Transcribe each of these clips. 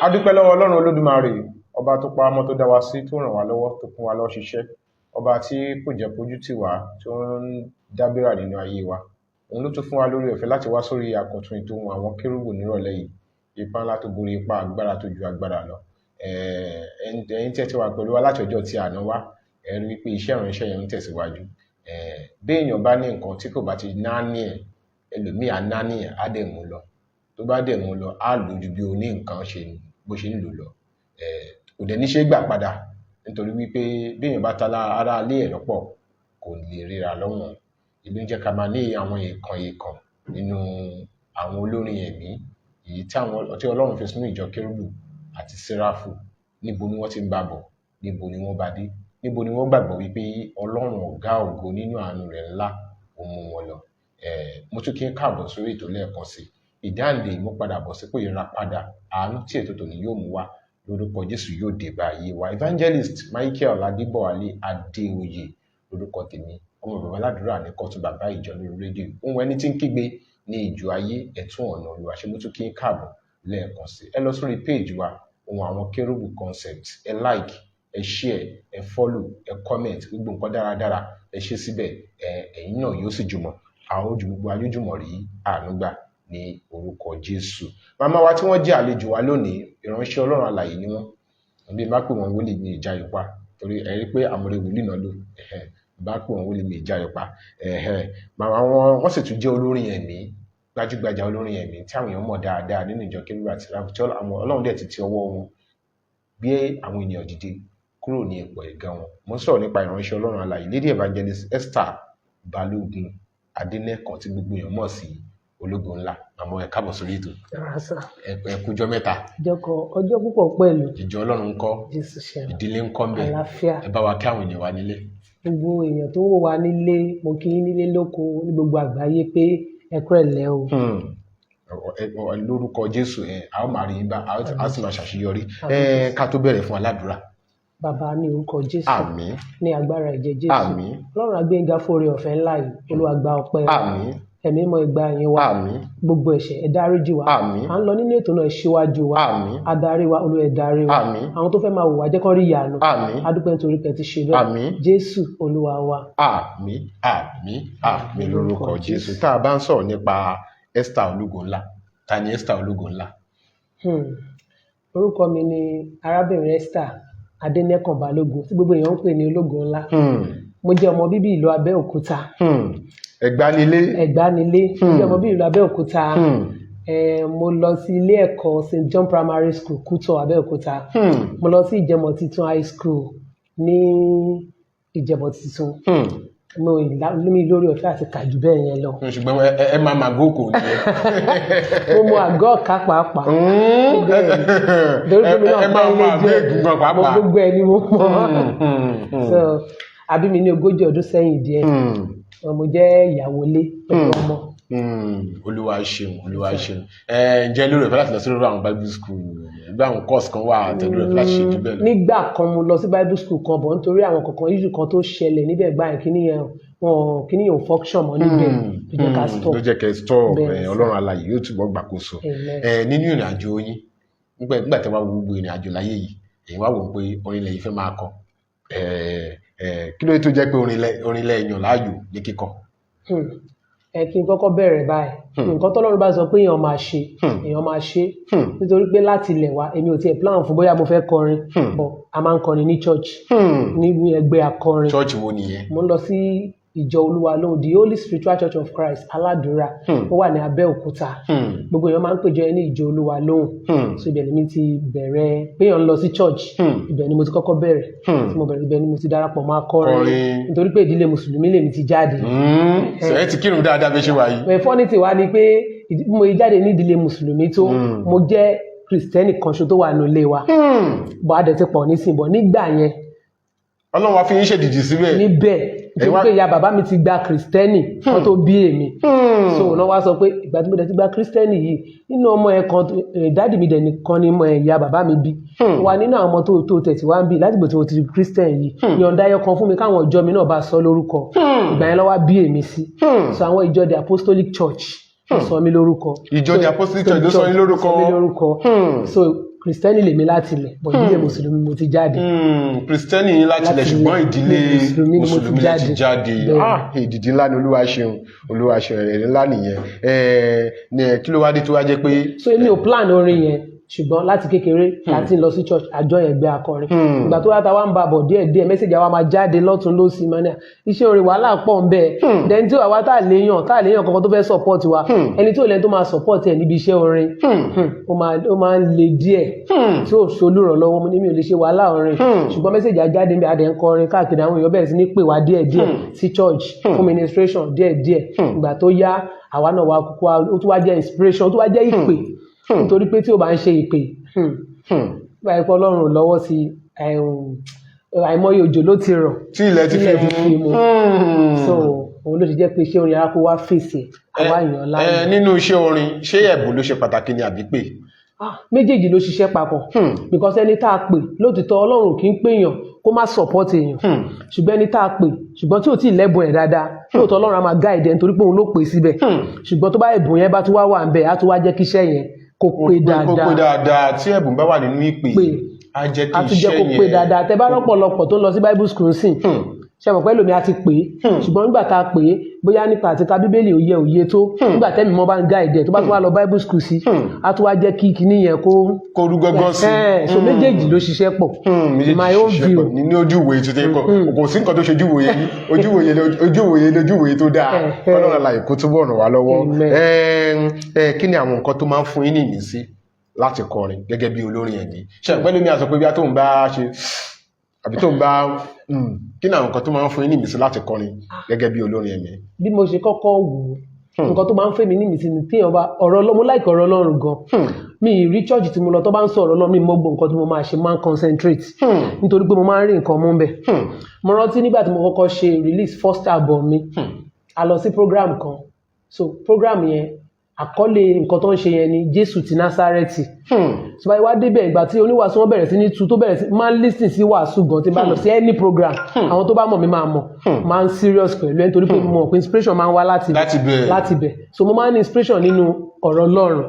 A dúpẹ́ lọ́wọ́ Ọlọ́run Olódùmarè, ọba tó pa ọmọ tó dá wa sí, tó ràn wá lọ́wọ́, tó fún wa lọ́ ṣiṣẹ́, ọba tí kò jẹ́ kójú tì wá, tó ń dábìrà nínú ayé wa. Òun ló tún fún wa lórí ọ̀fẹ́ láti wá sórí àkọ́tún ètò àwọn kérúbù nírọ̀lẹ́ yìí. Ipá ńlá tó borí ipá, agbára tó ju agbára lọ. Ẹ̀yin tẹ́ ti wà pẹ̀lú wa láti ọjọ́ tí àná wá, ẹ rí wípé iṣẹ́ ìránṣẹ́ yẹn ń tẹ̀síwájú. Bí èèyàn bá ní nǹkan tí kò bá ti náání ẹ̀, ẹlòmíì á náání ẹ̀, á dẹ̀ mú lọ. Tó bá dẹ̀ mú lọ, á lò ju bí oní nǹkan bó ṣe ń lò lọ. Kò dẹ̀ ní ṣe gbà padà, nítorí wípé bí èèyàn bá ta ara ilé ẹ̀ lọ́pọ̀, kò lè ríra lọ́wọ́n. Ìlú ń jẹ́ ká máa ní àwọn èèkàn nínú àwọn olórin ẹ̀mí, èyí tí Ọlọ́run fi sínú ìjọ kérúbù àti séráfù. Níbo ni wọ́n ti ń bá bọ̀, níbo ni wọ́n bá dé, níbo ni wọ́n gbàgbọ́ wípé Ọlọ́run ọ̀gá ògo nínú àánú rẹ̀ ńlá ó mú wọn lọ. Mo tún kí ń káàbọ̀ sórí ètò lẹ́ẹ̀kan sí. Ìdáǹdè ìmúpadàbọ̀ sípò ìràpadà àánú tí ètò tòní yóò mú wá lórúkọ Jésù yóò dé bá ayé wa. Evangelist Michael Adébọ̀wálé Adéoyè lórúkọ tèmi, ọmọ bàbá aládùúrà ní kọ́tún bàbá ìjọ lórí rédíò. Ohun ẹni tí ń kígbe ní ìjọ ayé ẹ̀tún ọ̀nà Olúwa. Ṣé mo tún kí ń káàbọ̀ lẹ́ẹ̀kan sí. Ẹ lọ sórí péèjì wa, ohun àwọn kérúbù concept, ẹ like, ẹ share, ẹ follow, ẹ comment, gbogbo nǹkan dáradára ẹ ṣe síbẹ̀. Ẹ̀yin náà yóò sì jùmọ̀, àwọn ojú gbogbo ayójùmọ̀ rí àánú gbà ní orúkọ Jésù. Màmá wa tí wọ́n jẹ́ àlejò wa lónìí, ìránṣẹ́ Ọlọ́run alààyè ni wọ́n. Bí bá pè wọ́n wòlíì ní ìjà ipá, torí ẹ rí pé àmọ̀rẹ́ wòlíì náà lò. Bá pè wọ́n wòlíì ní ìjà ipá. Màmá wọ́n sì tún jẹ́ olórin ẹ̀mí, gbajúgbajà olórin ẹ̀mí tí àwọn èèyàn mọ̀ dáadáa nínú ìjọ kérúbù àti séráfù, tí Ọlọ́run dẹ̀ ti ọwọ́ wọn bí àwọn ènìyàn dìde kúrò ní ipò ẹ̀gá wọn. Mo ń sọ̀rọ̀ nípa ìránṣẹ́ Ọlọ́run alààyè Lady Evangelist Esther Balógun Adénẹ́kan tí gbogbo èèyàn mọ̀ sí ológun ńlá. Àmọ́ ẹ káàbọ̀ sórí ètò. Ẹ kújọ́ mẹ́ta. Ọjọ́ púpọ̀ pẹ̀lú. Ìjọ Ọlọ́run ń kọ́, ìdílé ń kọ́ mbẹ́. Àlàáfíà. Ẹ bá wa kí àwọn èèyàn wa nílé. Gbogbo èèyàn tó ń wò wá nílé, mo kí yín nílé lóko ní gbogbo àgbáyé pé ẹ kúrẹ̀lẹ́ o. Lórúkọ Jésù, a ó máa rí yín bá, a ó sì máa ṣàṣeyọrí. Ká tó bẹ̀rẹ̀ fún aládùúrà. Bàbá ní orúkọ Jésù. Àmín. Ní agbára ẹ̀jẹ̀ Jésù. Àmín. Ọlọ́run agbẹ́yìnga fóore ọ̀fẹ́ ńlá yìí, Olúwa gba ọpẹ́. Àmín. Ẹ̀mí mọ́ ìgbà yín wa. Àmín. Gbogbo ẹ̀ṣẹ̀ ẹ dáríjì wa. Àmín. À ń lọ nínú ètò náà síwájú wa. Àmín. Adarí wa, Olúwa ẹ darí wa. Àmín. Àwọn tó fẹ́ máa wò wá jẹ́ kán rí ìyanu. Àmín. A dúpẹ́ nítorí pé ẹ ti ṣe bẹ́ẹ̀. Àmín. Jésù Olúwa wa. Àmín, àmín, àmín lórúkọ Jésù. Tá a bá ń sọ̀rọ̀ nípa Esther ológun ńlá, ta ni Esther ológun ńlá? Orúkọ mi ni arábìnrin Esther Adénẹ́kan Balógun tí gbogbo èèyàn ń pè ní ológun ńlá. Mo jẹ́ ọmọ bíbí ìlú Abẹ́òkúta. Ẹ̀gbá nílé. Mo jẹ́ ọmọ bíbí ìlú Abẹ́òkúta. Mo lọ sí ilé ẹ̀kọ́ St. John Primary School Kútọ̀ Abẹ́òkúta. Mo lọ sí Ìjẹ̀mọ̀ Titun High School ní Ìjẹ̀mọ̀ Titun. Mo ní lórí ọ̀fẹ́ àti kàjù bẹ́ẹ̀ yẹn lọ. Ṣùgbọ́n ẹ máa máa gòkò ní ẹ. Mo mọ àgọ́ ọ̀ká pàápàá. Ẹ máa mọ àgọ́ ẹ̀gúngàn pàápàá. Gbogbo ẹ ni mo mọ̀. So àbí mi ní 40 ọdún sẹ́yìn díẹ̀. Mo jẹ́ ìyàwó ilé pẹ̀lú ọmọ. Olúwa ṣeun, Olúwa ṣeun. Ǹjẹ́ lórí ọ̀fẹ́ láti lọ sí lórí àwọn Bible school, bí àwọn course kan wà tẹ̀lé ọ̀fẹ́ láti ṣe jù bẹ́ẹ̀ lọ? Nígbà kan mo lọ sí Bible school kan bọ̀ nítorí àwọn kankan issue kan tó ṣẹlẹ̀ níbẹ̀ gbà yẹn kíní yẹn ò function mọ́ níbẹ̀ ló jẹ́ ká stop. Ló jẹ́ kẹ́ stop. Ọlọ́run alààyè yóò túbọ̀ gbàkóso. Nínú ìrìn àjò yín, nígbà tí wọ́n wá gbogbo ìrìn àjò láyé yìí, èyí wá wò ó pé orin lẹ́yìn fẹ́ máa kọ. Kí ló tó jẹ́ pé orin lẹ́yìn láàyò ní kíkọ? Kí n kọ́kọ́ bẹ̀rẹ̀ báyìí. Nǹkan tọ́lọ́run bá sọ pé èèyàn máa ṣe, èèyàn máa ṣe. Nítorí pé láti ilẹ̀ wa, èmi ò tiẹ̀ plan fún bóyá mo fẹ́ kọrin, but a máa ń kọrin ní church, ní ẹgbẹ́ akọrin. Church wo nìyẹn? Mo ń lọ sí ìjọ Olúwa lóhùn, the Holy Spiritual Church of Christ Aládùúrà, ó wà ní Abẹ́òkúta. Gbogbo èèyàn máa ń péjọ ní ìjọ Olúwa lóhùn. So ibẹ̀ ni mi ti bẹ̀rẹ̀ pé èèyàn ń lọ sí church, ibẹ̀ ni mo ti kọ́kọ́ bẹ̀rẹ̀. Tí mo bẹ̀rẹ̀ ibẹ̀ ni mo ti darapọ̀ mọ́ akọrin, nítorí pé ìdílé Mùsùlùmí lèmi ti jáde. Ṣé ti kírun dáadáa bí ṣe wà yìí? Fọ́nì tí wá ni pé mo jáde ní ìdílé Mùsùlùmí tó mo jẹ́ Kristẹni kan ṣo tó wà nínú ilé wa. Bọ́ adẹ̀ ti pọ̀ nísìnyí, nígbà yẹn Ọlọ́run wá fi yín ṣèdìdì síbẹ̀. Níbẹ̀ nítorí pé ìyá bàbá mi ti gba Kristẹni wọ́n tó bí èmi. So náà wá sọ pé ìgbà tí mo dẹ̀ ti gba Kristẹni yìí, nínú ọmọ ẹ̀ kan dáàdì mi dẹ̀ nìkan ni ìyá bàbá mi bí. Wà nínú àwọn ọmọ tó tẹ̀sí wá ń bí láti gbò tí mo ti di Kristẹni yìí, yọ̀ǹda ẹyọ kan fún mi káwọn ìjọ mi náà bá sọ lórúkọ. Ìgbà yẹn ló wá bí èmi sí. So àwọn ìjọ the Apostolic Church sọ mí lórúkọ. Ìjọ the Apostolic Church ló sọ yín lórúkọ. So Kristẹni lèmi láti ilẹ̀ bọ̀ ìdílé mùsùlùmí mo ti jáde. Kristẹni láti ilẹ̀ ṣùgbọ́n ìdílé mùsùlùmí lẹ ti jáde. Ìdìdí ńlá ni Olúwa ṣeun ẹ̀rẹ̀ ńlá nìyẹn. Kí ló wá dé tó wá jẹ́ pé. So èmi ò plan orin yẹn ṣùgbọ́n láti kékeré láti lọ sí church àjọ ẹgbẹ́ akọrin. Ìgbà tó wá ta wá ń ba bọ̀ díẹ̀díẹ̀ mẹ́sẹ̀gì àwa máa jáde lọ́tún lósì mọ́ ní iṣẹ́ orin wàhálà pọ̀ ń bẹ́ẹ̀. Then tí àwa tá léèyàn kankan tó fẹ́ support wa ẹni tí ò lẹ́ni tó máa support ẹ̀ níbi iṣẹ́ orin ó máa ń le díẹ̀ tí ò ṣolúrànlọ́wọ́ mo ní mi ò lè ṣe wàhálà orin ṣùgbọ́n mẹ́sẹ̀gì àjáde ń bẹ adẹ̀ ń kọrin káàkiri àwọn èèyàn bẹ̀rẹ̀ sí ní pè wá díẹ̀díẹ̀ sí church fún ministration díẹ̀díẹ̀. Ìgbà tó yá àwa náà wá kúkú ó tún wá jẹ́ inspiration ó tún wá jẹ́ ìpè nítorí pé tí o bá ń ṣe ìpè báyìí pé Ọlọ́run lọ́wọ́ sí àìmọye òjò ló ti rọ̀ tí ilẹ̀ ti fi mú. So òun ló ti jẹ́ pé iṣẹ́ orin arákó wá fèsì àwa èèyàn láàyè. Nínú iṣẹ́ orin ṣé ẹ̀bùn ló ṣe pàtàkì ni àbí pé. Méjèèjì ló ṣiṣẹ́ papọ̀ because ẹni tá a pè lótìtọ́ Ọlọ́run kì í pèèyàn kó má support èèyàn ṣùgbọ́n ẹni tá a pè ṣùgbọ́n tí ò tí ì lẹ́bùn ẹ̀ dáadáa lóòótọ́ Ọlọ́run á máa guide ẹ̀ nítorí pé òun ló pè síbẹ̀ ṣùgbọ́n tó bá ẹ̀bùn yẹn bá tún wà ń bẹ̀ á tún wá jẹ́ kí iṣẹ́ yẹn kó pé dáadáa. Tí ẹ̀bùn bá wà nínú ìpè á jẹ́ kí iṣẹ́ yẹn kó pé dáadáa. Tẹ bá rọ́pọ̀lọpọ̀ tó ń lọ sí Bible school sìn ṣe mọ̀ pé lómi a ti pè é ṣùgbọ́n nígbà tá a pè é bóyá nípa àti ka Bíbélì òye tó nígbà tẹ́mi mọ́ bá ń guide ẹ̀ tó bá tún wá lọ Bible school sí á tún wá jẹ́ kí kinní yẹn kó rú gọ́gọ́ sí. So méjèèjì ló ṣiṣẹ́ pọ̀ my own view. Ní ojúwòye tó tẹ́ kọ́ kò sí nǹkan tó ṣe ojúwòye tó dáa Ọlọ́run àlàyé kó túbọ̀ ràn wá lọ́wọ́. Kí ni àwọn nǹkan tó máa ń fún yín ní ìmísí láti kọrin gẹ́gẹ́ bí olórin ẹ̀mí ṣe pẹ́lú mi àsọ pé bí a tó ń bá ṣe àbí tó ń bá kí ni àwọn nǹkan tó máa ń fún yín ní ìmísí láti kọrin gẹ́gẹ́ bí olórin ẹ̀mí. Bí mo ṣe kọ́kọ́ wò ó nǹkan tó máa ń fẹ́ mi ní ìmísí ni tí ọba mo like ọ̀rọ̀ Ọlọ́run gan mi rí church tí mo lọ tó bá ń sọ ọ̀rọ̀ Ọlọ́run mi mọ́ gbọ́ nǹkan tí mo máa ṣe máa ń concentrate nítorí pé mo máa ń rí nǹkan mú bẹ̀. Mo rántí nígbà tí mo kọ́kọ́ ṣe release first album mi a lọ sí program kan so program yẹn àkọlé nǹkan tó ń ṣe yẹn ni Jésù ti Násárẹ́tì. Tí bá wá débẹ̀ ìgbà tí oníwàásù wọn bẹ̀rẹ̀ sí ní tu tó bẹ̀rẹ̀ sí máa ń listen sí wàásù gan tí bá lọ sí any program àwọn tó bá mọ̀ mi máa mọ̀ máa ń serious pẹ̀lú ẹ̀ nítorí pé mo mọ̀ pé inspiration máa ń wá láti bẹ̀ so mo máa ń ní inspiration nínú ọ̀rọ̀ Ọlọ́run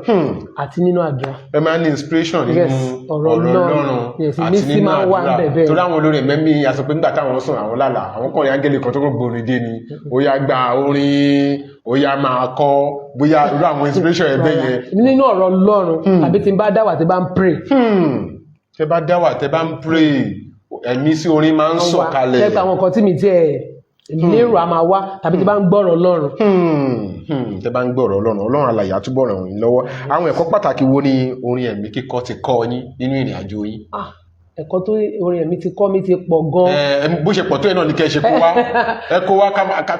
àti nínú àdúrà. Ẹ máa ń ní inspiration nínú ọ̀rọ̀ Ọlọ́run àti nínú àdúrà torí àwọn olórin mẹ́mí aṣọ pé nígbà táwọn sùn àwọn lálà àwọn kọrin áńgẹ́lì kan tó kọ́ gborin dé ni ó yá gba orin ó yá máa kọ bóyá irú àwọn inspiration ẹgbẹ́ yẹn. Nínú ọ̀rọ̀ Ọlọ́run tàbí tí n bá dáwà tí bá ń pray. Tẹ bá dáwà tẹ bá ń pray ẹ̀mí sí orin máa ń sọ̀kalẹ̀. Tẹ́pẹ́ àwọn nǹkan tí mi tiẹ̀ lérò a máa wá tàbí tí bá ń gbọ́rọ̀ Ọlọ́run. Tẹ bá ń gbọ́rọ̀ Ọlọ́run àlàyé àtúbọ̀ ràn yín lọ́wọ́. Àwọn ẹ̀kọ́ pàtàkì wo ni orin ẹ̀mí kíkọ ti kọ́ yín nínú ìrìn àjò yín? Ẹ̀kọ́ tó orin ẹ̀mí ti kọ́ mi ti pọ̀ gan. Bó ṣe pọ̀ tó ẹ̀ náà ní kẹ́ ẹ ṣe kó wá ẹ kó wá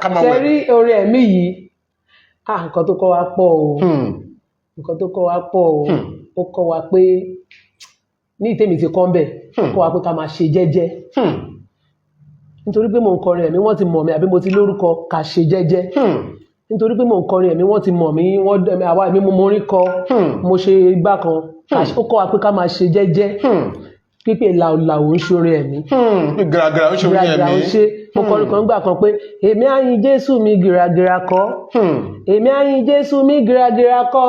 ká máa wẹ̀. Ṣé rí orin ẹ̀mí yìí nǹkan tó kọ́ wa pọ̀ o nǹkan tó kọ́ wa pọ̀ o ó kọ́ wa pé ní ìtẹ́mi ti kọ́ ń bẹ̀ kọ́ wa pé ká máa ṣe jẹ́jẹ́ nítorí pé mò ń kọrin ẹ̀mí wọ́n ti mọ̀ mí àbí mo ti lórúkọ ká ṣe jẹ́jẹ́ nítorí pé mò ń kọrin ẹ̀mí wọ́n ti mọ̀ mí àwa ẹ̀mí mo orin kọ mo ṣe igbá kan ó kọ́ wa pé ká máa ṣe jẹ́jẹ́ pípé làwùlàwù ń ṣorin ẹ̀mí gíragíra ń ṣorin ẹ̀mí mo kọrin kan gbà kan pé èmi á yìn Jésù mi gíragíra kọ́ èmi á yìn Jésù mi gíragíra kọ́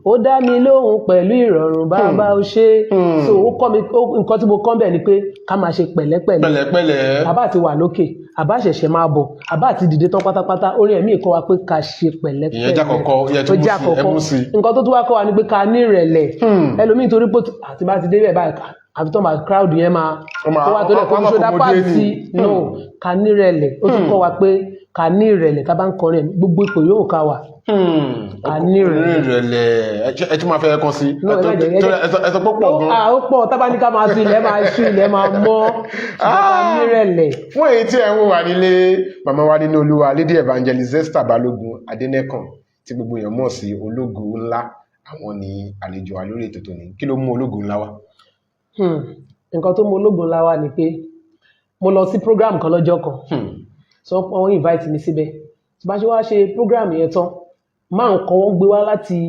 ó dá mi lóhùn pẹ̀lú ìrọ̀rùn bàbá ó ṣe so ó kọ́ mi nǹkan tí mo kọ́ bẹ̀ ni pé ká máa ṣe pẹ̀lẹ́pẹ̀lẹ́ àbá àti wà lókè àbá ṣẹ̀ṣẹ̀ máa bọ̀ àbá àti dìde tán pátápátá orin ẹ̀mí kọ́ wa pé ká ṣe pẹ̀lẹ́pẹ̀lẹ́ ìyẹn jákọ̀ọ́kọ́ nǹkan tó tún wá kọ́ wa ni pé ká ní ìrẹ̀lẹ̀ ẹlòmíì torí pé àti bá ti débẹ̀ báyìí àbí tó máa crowd yẹn máa kó wa tó lẹ̀ kó fi ṣó dápá sí no ká ní ìrẹ̀lẹ̀ ó tún kọ́ wa pé ká ní ìrẹ̀lẹ̀ tá bá ń kọrin ẹ̀mí gbogbo ipò yóò ká wà ká ní ìrẹ̀lẹ̀ ẹ tún máa fẹ́ kàn sí ẹ sọ pé pọ̀ gan. ó pọ̀ tábà ní ká máa fi ilẹ̀ máa ṣú ilẹ̀ máa mọ́ ká ní ìrẹ̀lẹ̀. fún èyí tí ẹ ń wà nílé màmá wa nínú Olúwa Lady Evangelist Esther Balogun Adenekan tí gbogbo èèyàn mọ̀ sí ológo ńlá àwọn ni àlejò wa lórí ètò tòní kí ló mú ológo ńlá wá? Nǹkan tó mú ológo ńlá wá ni pé mo lọ sí program kan lọ́jọ́ kan so wọ́n invite mi síbẹ̀ tí bá ṣe wá ṣe program yẹn tán máa ń kọ́ wọ́n gbé wá láti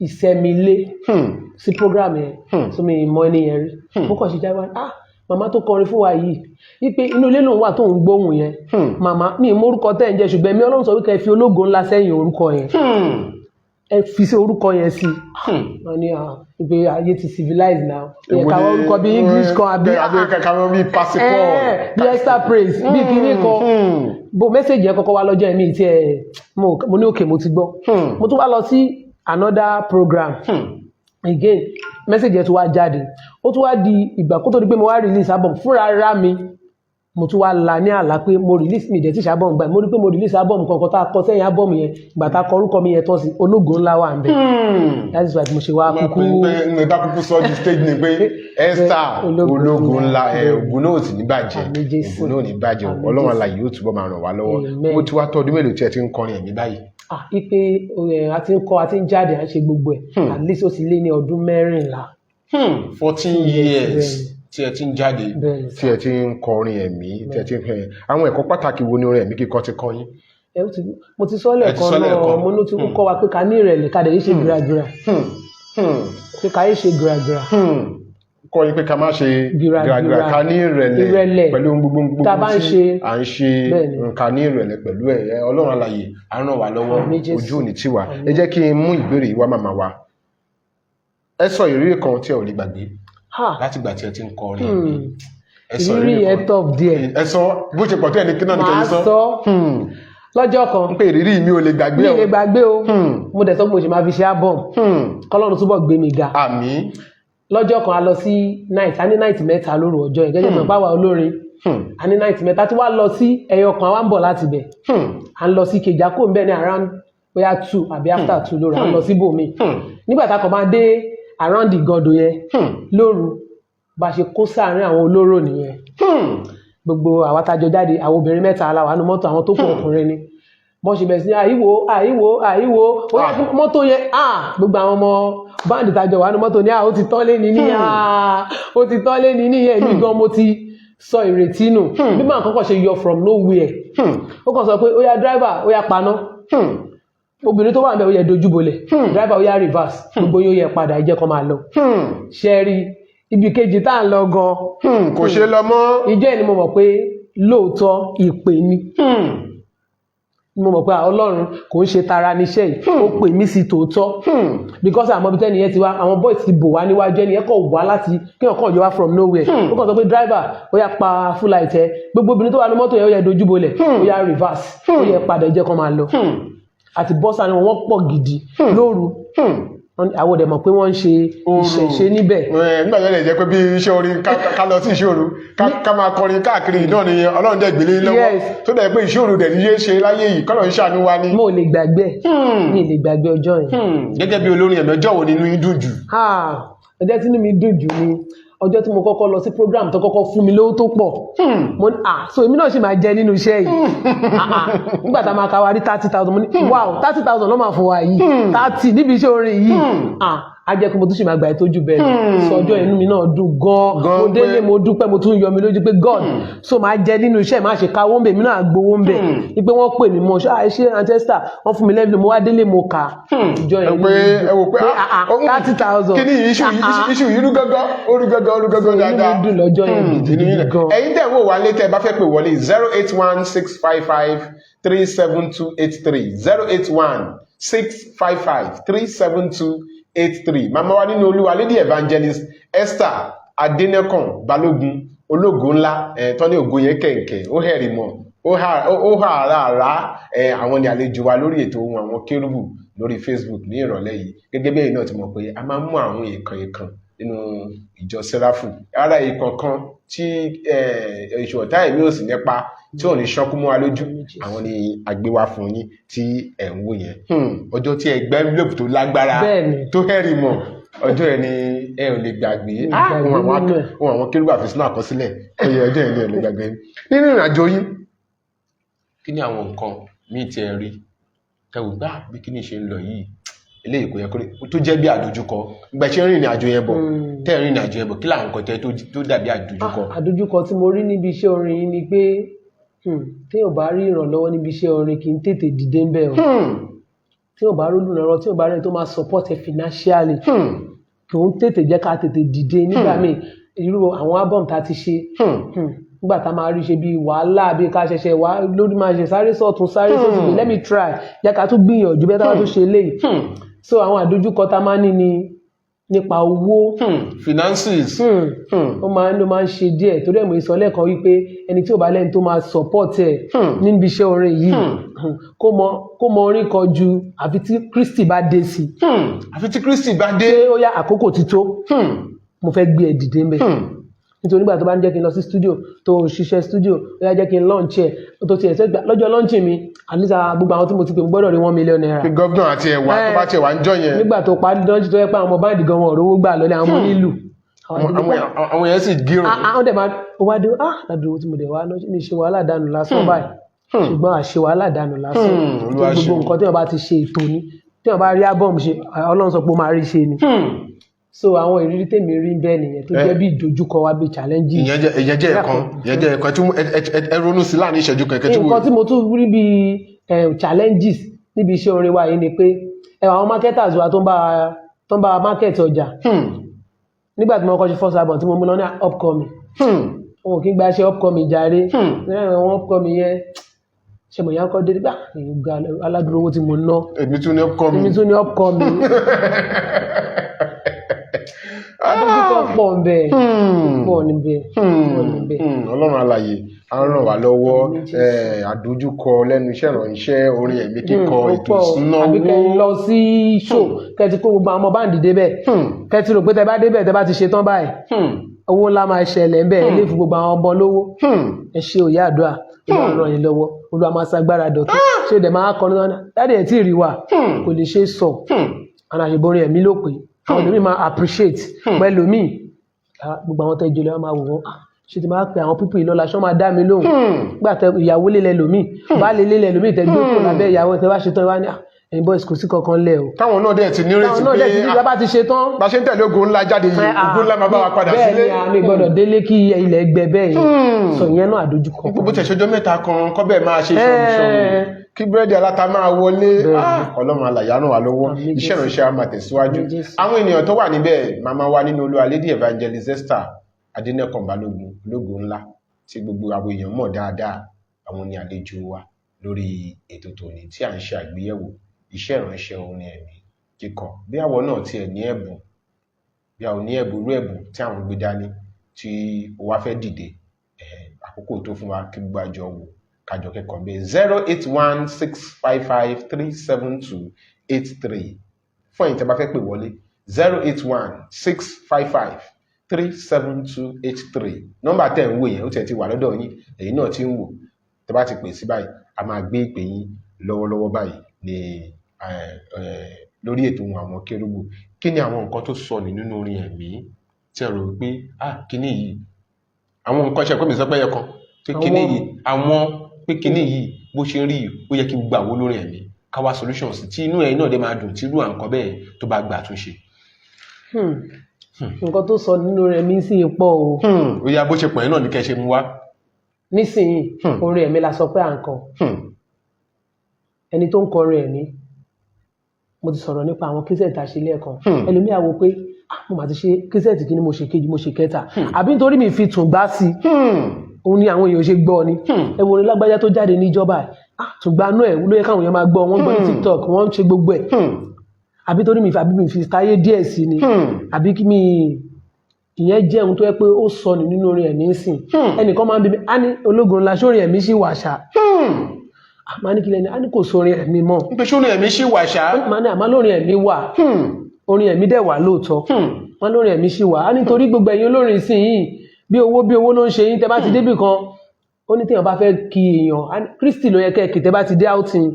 Ìsẹ̀mílé sí program yẹn so mi mọ ẹni yẹn rí mo kàn ṣe jáwé màmá tó kọrin fún wa yìí wípé inú ilé lòun wà tó ń gbóhùn yẹn màmá mi mọ orúkọ tẹ́ ń jẹ́ ṣùgbọ́n mi Ọlọ́run sọ wípé ẹ fi ológo ńlá sẹ́yìn orúkọ yẹn ẹ fi sí orúkọ yẹn sí wọ́n ní pé ayé ti civilize now ẹ káwọn orúkọ bíi English kan àbí káwọn bíi passport bí extra praise bí kíní kan bó message yẹn kọ́kọ́ wá lọ́jọ́ ẹ̀mí tí mo ní òkè mo ti gbọ́ mo tún wá lọ sí another program again message yẹn tún wá jáde ó tún wá di ìgbà kó tó di pé mo wá release album fúnra ara mi mo tún wá la ní àlá pé mo release mi dẹ̀ tí ṣàbọ̀m gbà mo rí pé mo release album kankan tá a kọ sẹ́yìn album yẹn ìgbà tá a kọ orúkọ mi yẹn tán sí ológo ńlá wà ń bẹ̀ that is why mo ṣe wá kúkú. mo bá kúkú sọ di stage ni pé Esther ológo ńlá ògùn náà ò sì ní bàjẹ́ ògùn náà ò ní bàjẹ́ Ọlọ́run àlàyé yóò túbọ̀ máa ràn wá lọ́wọ́ mo ti wá tọ́ ọdún mélòó tí ẹ ti ń kọrin ẹ̀mí báyìí. ipe a ti ń kọ a ti ń jáde à ń ṣe gbogbo ẹ̀ at least ó ti lé ní ọdún 14 years tí ẹ ti ń jáde tí ẹ ti ń kọrin ẹ̀mí tí ẹ ti ń fẹ́ àwọn ẹ̀kọ́ pàtàkì wo ni orin ẹ̀mí kíkọ ti kọ́ yín. mo ti sọ lẹ́ẹ̀kan náà mo ní ti kọ́ wa pé ká ní ìrẹ̀lẹ̀ ká dẹ̀ yé ṣe gíragíra pé ká yé ṣe gíragíra. kọ́ yín pé ká má ṣe gíragíra ká ní ìrẹ̀lẹ̀ pẹ̀lú gbogbo tá a bá ń ṣe à ń ṣe ká ní ìrẹ̀lẹ̀ pẹ̀lú ẹ̀ Ọlọ́run alààyè á ràn wá lọ́wọ́ ojú òní tiwa ẹ jẹ́ kí n mú ìbéèrè yìí wá màmá wa ẹ sọ ìrírí kan tí ẹ ò lè gbàgbé láti gbà tí ẹ ti ń kọrin ìrírí ẹ top díẹ̀ ẹ sọ bó ṣe pọ̀ tó ẹni kí náà ní kẹ́yìn sọ. máa sọ lọ́jọ́ kan pé ìrírí mi ò lè gbàgbé o. mi ò lè gbàgbé o mo dẹ̀ sọ pé mo ṣe máa fi ṣe album kọ́lọ́run túbọ̀ gbé mi ga. àmín. lọ́jọ́ kan a lọ sí night a ní night mẹ́ta lóru ọjọ́ yẹn gẹ́gẹ́ bí ọ̀pá wa olórin a ní night mẹ́ta tí wàá lọ sí ẹyọ kan àwa ń bọ̀ láti bẹ̀ à ń lọ sí kejì àkó ń bẹ̀ ní around bóyá 2 àbí after 2 lóru à ń lọ sí bòmí nígbà tá a kàn máa dé around ìgàndò yẹn lóru bá ṣe kó sáàrin àwọn olóró nìyẹn gbogbo àwa tá jọ jáde àwọn obìnrin mẹ́ta aláwa nínú mọ́tò àwọn tó kù ọkùnrin ni bọ́n ṣe bẹ̀rẹ̀ sí àìwò mọ́tò yẹn gbogbo àwọn ọmọ báńdì tá jọ wà nínú mọ́tò ní ó ti tán lé ní níyà ó ti tán lé ní níyà èmi gan mo ti sọ ìrètí nù bí màá kọ́kọ́ ṣe yọ from nowhere ó kàn sọ pé ó yá driver ó yá paná obìnrin tó wà níbẹ̀ ó yẹ dojúbolẹ̀ driver ó yá reverse gbogbo yóò yẹ padà ẹ jẹ́ kó máa lọ ṣẹ́rí ibi kejì tá à ń lọ gan kò ṣe lọ mọ́ ìjẹ́ ni mo mọ̀ pé lóòótọ́ ìpè ni mo mọ̀ pé Ọlọ́run kò ń ṣe tara níṣẹ́ yìí ó pè mí sí tòótọ́ because àmọ́ bí tẹ́niyẹn ti wá àwọn boys ti bò wá níwájú ẹniyẹn kọ̀ wá láti kí wọ́n kàn yọ wá from nowhere ó kàn sọ pé driver ó yá pa full light ẹ gbogbo obìnrin tó wà ní mọ́tò yẹn ó yẹ dojúbolẹ̀ ó yá reverse ó yẹ padà ẹ jẹ́ kó máa lọ àti bọ́sà ni wọ́n pọ̀ gidi lóru àwọn ọ̀dẹ̀ mọ̀ pé wọ́n ń ṣe ìṣẹ̀ṣe níbẹ̀. nígbà yẹn lè jẹ́ pé bí iṣẹ́ orin ká lọ sí ìṣòro ká máa kọrin káàkiri náà ni Ọlọ́run dẹ̀ gbélé lọ́wọ́ tó dẹ̀ pé ìṣòro dẹ̀ ní yé ṣe láyé yìí kọ́lọ̀ ń ṣàánú wa ni. mo lè gbàgbé mi lè gbàgbé ọjọ́ yẹn. gẹ́gẹ́ bí olórin ẹ̀mí ọjọ́ wo nínú yín dùn jù. ọjọ́ tí inú mi dùn jù ni ọjọ́ tí mo kọ́kọ́ lọ sí program tó kọ́kọ́ fún mi lówó tó pọ̀ mo ní so èmi náà sì máa jẹ nínú iṣẹ́ yìí nígbà tá a máa káwa rí 30,000 mo ní wow 30,000 ló máa fún wa yìí 30 níbi iṣẹ́ orin yìí a jẹ́ pé mo tún sì máa gbà ìtọ́jú bẹ́ẹ̀ sọ ọjọ́ inú mi náà dùn gan-an mo délé mo dúpẹ́ mo tún yọ mi lójú pé God so máa jẹ nínú iṣẹ́ máa ṣe káwó ń bẹ̀ mí náà gbowó ń bẹ̀ wípé wọ́n pè mí mọ́ ṣe Manchester wọ́n fún mi lẹ́bí mo wá délé mo kà ìjọ yẹn pé 30,000 kí ni iṣu yìí rú gángan dáadáa inú mi dùn lọ́jọ́ yẹn gidi gan. ẹ̀yin tẹ̀ wò wálé tẹ́ bá fẹ́ pè wọlé 08165537283 màmá wa nínú Olúwa Lady Evangelist Esther Adénẹ́kàn Balógun ológo ńlá tọ́ní ògo yẹn kẹ̀kẹ́ ó hẹ̀rì mọ́ ó hà àrà àwọn ni àlejò wa lórí ètò ohun àwọn kérúbù lórí Facebook ní ìrọ̀lẹ́ yìí gẹ́gẹ́ bí ẹ̀yin náà ti mọ̀ pé a máa ń mú àwọn èèkàn nínú ìjọ Sẹ́ráfù ara èèkàn kan tí èṣù ọ̀tá ẹ̀mí ò sì nípa tí ò ní ṣọ́kú mọ́ wa lójú àwọn ni àgbéwá fún yín tí ẹ̀ ń wò yẹn ọjọ́ tí ẹgbẹ́ envelope tó lágbára tó hẹ́rì mọ̀ ọjọ́ ẹ̀ ni ẹ ò lè gbàgbé ohun àwọn kérúbù àfi sínú àkọsílẹ̀ ọyẹ ọjọ́ ẹ̀ ni ẹ ò lè gbàgbé nínú ìrìnàjò yín kí ni àwọn nǹkan míì tí ẹ rí kẹwù gbá bí kí ni ṣe ń lọ yìí eléyìí kò yẹ kó tó jẹ́ bí àdójúkọ ìgbà ṣe ń rìn ìrìnàjò yẹn bọ̀ tẹ́ ẹ̀ rìn ìrìnàjò yẹn bọ̀ kí làwọn nǹkan tẹ́ tó dàbí àdójúkọ. àdójúkọ tí mo rí níbi iṣẹ́ orin yìí ni pé téèyàn bá rí ìrànlọ́wọ́ níbi iṣẹ́ orin kì í tètè dìde ń bẹ̀ ọ́ téèyàn bá rí olùrànlọ́wọ́ téèyàn bá rí ẹni tó máa support ẹ financially kò ń tètè jẹ́ ká tètè dìde nígbà míì irú àwọn album tá a ti ṣe nígbà tá a máa rí ṣe bí wàhálà bí ká ṣẹ̀ṣẹ̀ wá lórí máa ṣe sáré sọ̀tún sáré sọ̀tún let me try jẹ́ ká tún gbìyànjú bẹ́ẹ̀ tá a tún ṣe léyìí so àwọn àdójúkọ tá a máa ní ni nípa owó finances ó máa ń ṣe díẹ̀ torí ẹ̀mọ̀ ìsọ̀ lẹ́ẹ̀kan wípé ẹni tí ò bá lẹ́ni tó máa support ẹ̀ níbi iṣẹ́ orin yìí kó mọ orin kan ju àfi tí Kristi bá dé sí àfi tí Kristi bá dé pé ó yá àkókò ti tó mo fẹ́ gbé ẹ dìde ńbẹ̀ nítorí nígbà tó bá ń jẹ́ kí n lọ sí studio tó ṣiṣẹ́ studio ó yá jẹ́ kí n launch ẹ̀ tó ti ẹ̀sẹ̀ gbà lọ́jọ́ launching mi àníṣà gbogbo àwọn tí mo ti pè gbọ́dọ̀ rí $1 million. pé gọ́vnà àti ẹ̀wà tó bá tiẹ̀ wà ń jọ yẹn. nígbà tó parí launch tó yẹ pé àwọn ọmọ báńdì gan wọn ò rówó gbà lọ́lẹ̀ àwọn onílù. àwọn yẹn sì gírò. àwọn dẹ̀ máa wá dé ládùúgbò tí mo dẹ̀ wá mi ṣe wàhálà dànù lásán báyìí ṣùgbọ́n àṣe wàhálà dànù lásán gbogbo nǹkan tí wọ́n bá ti ṣe ètò ni tí wọ́n bá rí ábọ̀mù ṣe Ọlọ́run sọ pé ó máa rí ṣe ni. So àwọn ìrírí tèmi rí bẹ́ẹ̀ nìyẹn tó jẹ́ bí ìdojúkọ wa bí challenges. ìyẹn jẹ́ ẹ̀kan tí ẹ ronú sí láàrin ìṣẹ́jú kẹ̀kẹ́ tí nǹkan tí mo tún rí bí challenges níbi iṣẹ́ orin wa yìí ni pé àwọn marketers wa tó ń bá market ọjà nígbà tí mo kọ́ ṣe first album tí mo mú lọ ní upcoming wọn kì í gba iṣẹ́ upcoming jàre wọn upcoming yẹn ṣe mọ̀ yàn kọ́ dé nígbà aládùúró owó tí mo ná èmi tún ní upcoming adójúkọ pọ̀ ń bẹ pọ̀ níbẹ̀ Ọlọ́run alààyè á ràn wá lọ́wọ́ àdójúkọ lẹ́nu iṣẹ́ ìrànṣẹ́ orin ẹ̀mí kíkọ ètò ìsúná owó àbí kẹ́ lọ sí show kẹ́ ti kó gbogbo àwọn ọmọ báńdì débẹ̀ kẹ́ ti rò pé tẹ́ bá débẹ̀ tẹ́ bá ti ṣe tán báyìí owó ńlá máa ṣẹlẹ̀ ńbẹ̀ ilé fún gbogbo àwọn ọmọ lówó ẹ ṣe òye àdúrà Olúwa ràn yín lọ́wọ́ Olúwa máa ṣagbára dọ̀tún ṣé ó dẹ̀ máa kọ́ ní dáadé ẹ̀ tí ì rí wa kò lè ṣe sọ àwọn àṣeborin ẹ̀mí ló pé àwọn ènìyàn máa appreciate pẹ̀lú mi gbogbo àwọn tẹ́jọ lẹ́wọ́n máa wò wọ́n ṣe ti máa pe àwọn pípì ìlọ́la ṣọ́ máa dá mi lóhùn gbà tẹ ìyàwó lélẹ̀ lómi bá lè lélẹ̀ lómi tẹ́gbẹ́ kò lábẹ́ ìyàwó tẹ́ bá ṣe tán wá ní ẹ̀yin boys kò sí kankan lẹ̀ o. táwọn náà dẹ̀ ti nírètí pé bá ti ṣe tán bá ṣe ń tẹ̀lé ogun ńlá jáde yìí ogun ńlá máa bá wa padà sílé. bẹ́ẹ̀ ni àmì gbọ́dọ̀ délé kí ilẹ̀ gbẹ bẹ́ẹ̀ yẹn sọ ìyẹn náà àdójúkọ. gbogbo tẹ̀sọ́jọ́ mẹ́ta kan kọ́ bẹ́ẹ̀ máa ṣe ṣọ́ọ̀ṣọ́ọ̀ kí búrẹ́dì aláta máa wọlé Ọlọ́run alààyè ràn wá lọ́wọ́ iṣẹ́ ìránṣẹ́ á máa tẹ̀síwájú àwọn ènìyàn tó wà níbẹ̀ màmá wa nínú Olúwa Lady Evangelist Esther Adénẹ́kàn Balógun ológo ńlá tí gbogbo àwọn èèyàn mọ̀ dáadáa àwọn ni àlejò wa lórí ètò tòní tí à ń ṣe àgbéyẹ̀wò iṣẹ́ ìránṣẹ́ orin ẹ̀mí kíkọ bí àwọn náà tiẹ̀ ní ẹ̀bùn bí àwọn ní ẹ̀bùn irú ẹ̀bùn tí àwọn gbé dání tí ó wá fẹ́ dìde àkókò tó fún wa kí gbogbo àjọ wò kájọ kẹ́kọ̀ọ́ bẹ́ẹ̀ 08165537283 fún ẹ̀yin tí a bá fẹ́ pè wọlé 08165537283 nọ́mbà tẹ̀ ń wò yẹn ó tẹ̀ ti wà lọ́dọ̀ yín ẹ̀yin náà ti ń wò tẹ́ bá ti pè sí báyìí a máa gbé ìpè yín lọ́wọ́lọ́wọ́ báyìí ní lórí ètò àwọn kérúbù kí ni àwọn nǹkan tó sọnù nínú orin ẹ̀mí tí ẹ rò pé kíní yìí àwọn nǹkan ṣe pé mi sọ pé ẹyọ kan pé kíní yìí àwọn pé kíní yìí bó ṣe rí ó yẹ kí gbogbo àwọn olórin ẹ̀mí ká wá solution sí tí inú ẹ̀yin náà dé máa dùn tí irú àǹkan bẹ́ẹ̀ tó bá gbà túnṣe. nǹkan tó sọ nínú rẹ̀ mí sí ipò o. ó yá bó ṣe pọ̀ yẹn náà ní kẹ́ ṣe mú wá. nísìnyí orin ẹ̀mí la sọ pé à ń kọ ẹni tó ń kọrin ẹ̀mí mo ti sọ̀rọ̀ nípa àwọn kíṣẹ́ẹ̀tì àṣìlẹ̀ kan ẹlòmíà wo pé mo máa ti ṣe kíṣẹ́ẹ̀tì kí ni mo ṣe kejì mo ṣe kẹta àbí nítorí mi fi tún gbá sí òun ni àwọn èèyàn ṣe gbọ́ ni ẹ wo ni lágbájá tó jáde níjọba tún gbá náà ẹ̀ ló yẹ káwọn èèyàn máa gbọ́ wọ́n gbọ́ ní TikTok wọ́n ń ṣe gbogbo ẹ̀ àbí torí mi fi táyé díẹ̀ sí ni àbí kí mi ìyẹn jẹ́ ohun tó yẹ pé ó sọnù nínú orin ẹ̀mí sìn ẹnìkan máa ń bí mi á ní ológun ńlá sórin ẹ̀mí sì wà ṣá àmá ní kílẹ̀ ní a ní kò sórin ẹ̀mí mọ́. ń pè sórin ẹ̀mí sí wà ṣá. àmá lórin ẹ̀mí wà orin ẹ̀mí dẹ̀ wà lóòótọ́ wọ́n lórin ẹ̀mí sí wà á nítorí gbogbo ẹ̀yin olórin sí yìí bí owó ló ń ṣe yín tẹ́ bá ti débì kan ó ní téèyàn bá fẹ́ kí èèyàn Kristi ló yẹ kẹ́ kí tẹ́ bá ti dé outing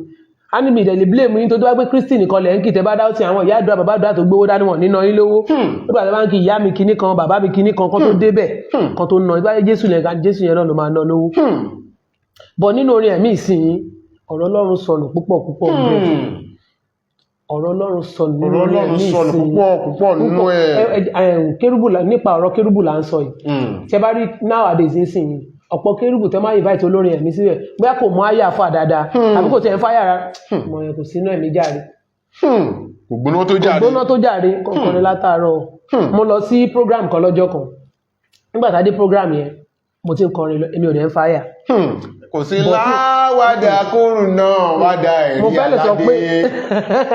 á níbi ìdẹ̀lẹ̀ blame yín tó tó wá pé Kristi nìkan lẹ̀ ń kí tẹ́ bá dá outing àwọn ìyá àdúrà bàbá àdúrà tó gbówó dání wọn nínà yín lówó ó bá tẹ́ bá ń kí ìyá mi kinní kan bàbá mi kinní kan tó débẹ̀ kan tó nà ìbáyé Jésù yẹn náà ló máa ná lówó bọ̀ nínú orin ẹ̀mí ìsìn ọ̀rọ̀ Ọlọ́run sọnù púpọ̀ níbẹ̀ ọ̀rọ̀ Ọlọ́run sọnù nínú ẹ̀mí ìsìn púpọ̀ nínú kérúbù nípa ọ̀rọ̀ kérúbù là ń sọ yìí tẹ́ bá rí nowadays ìsìn yìí ọ̀pọ̀ kérúbù tẹ́ máa invite olórin ẹ̀mí síbẹ̀ bóyá kò mọ àyà fà dáadáa àbí kò tẹ̀ ń fáyà rà mọ̀ yẹn kò sínú ẹ̀mí jàre ògbóná tó jàre kọ̀ọ̀kan ní látàárọ̀ mo lọ sí program kan lọ́jọ́ kan nígbà tá a dé program yẹn mo ti ń kọrin èmi ò dẹ̀ ń fáyà kò sí láwàdà kórùn náà wádà ẹ̀rí aládé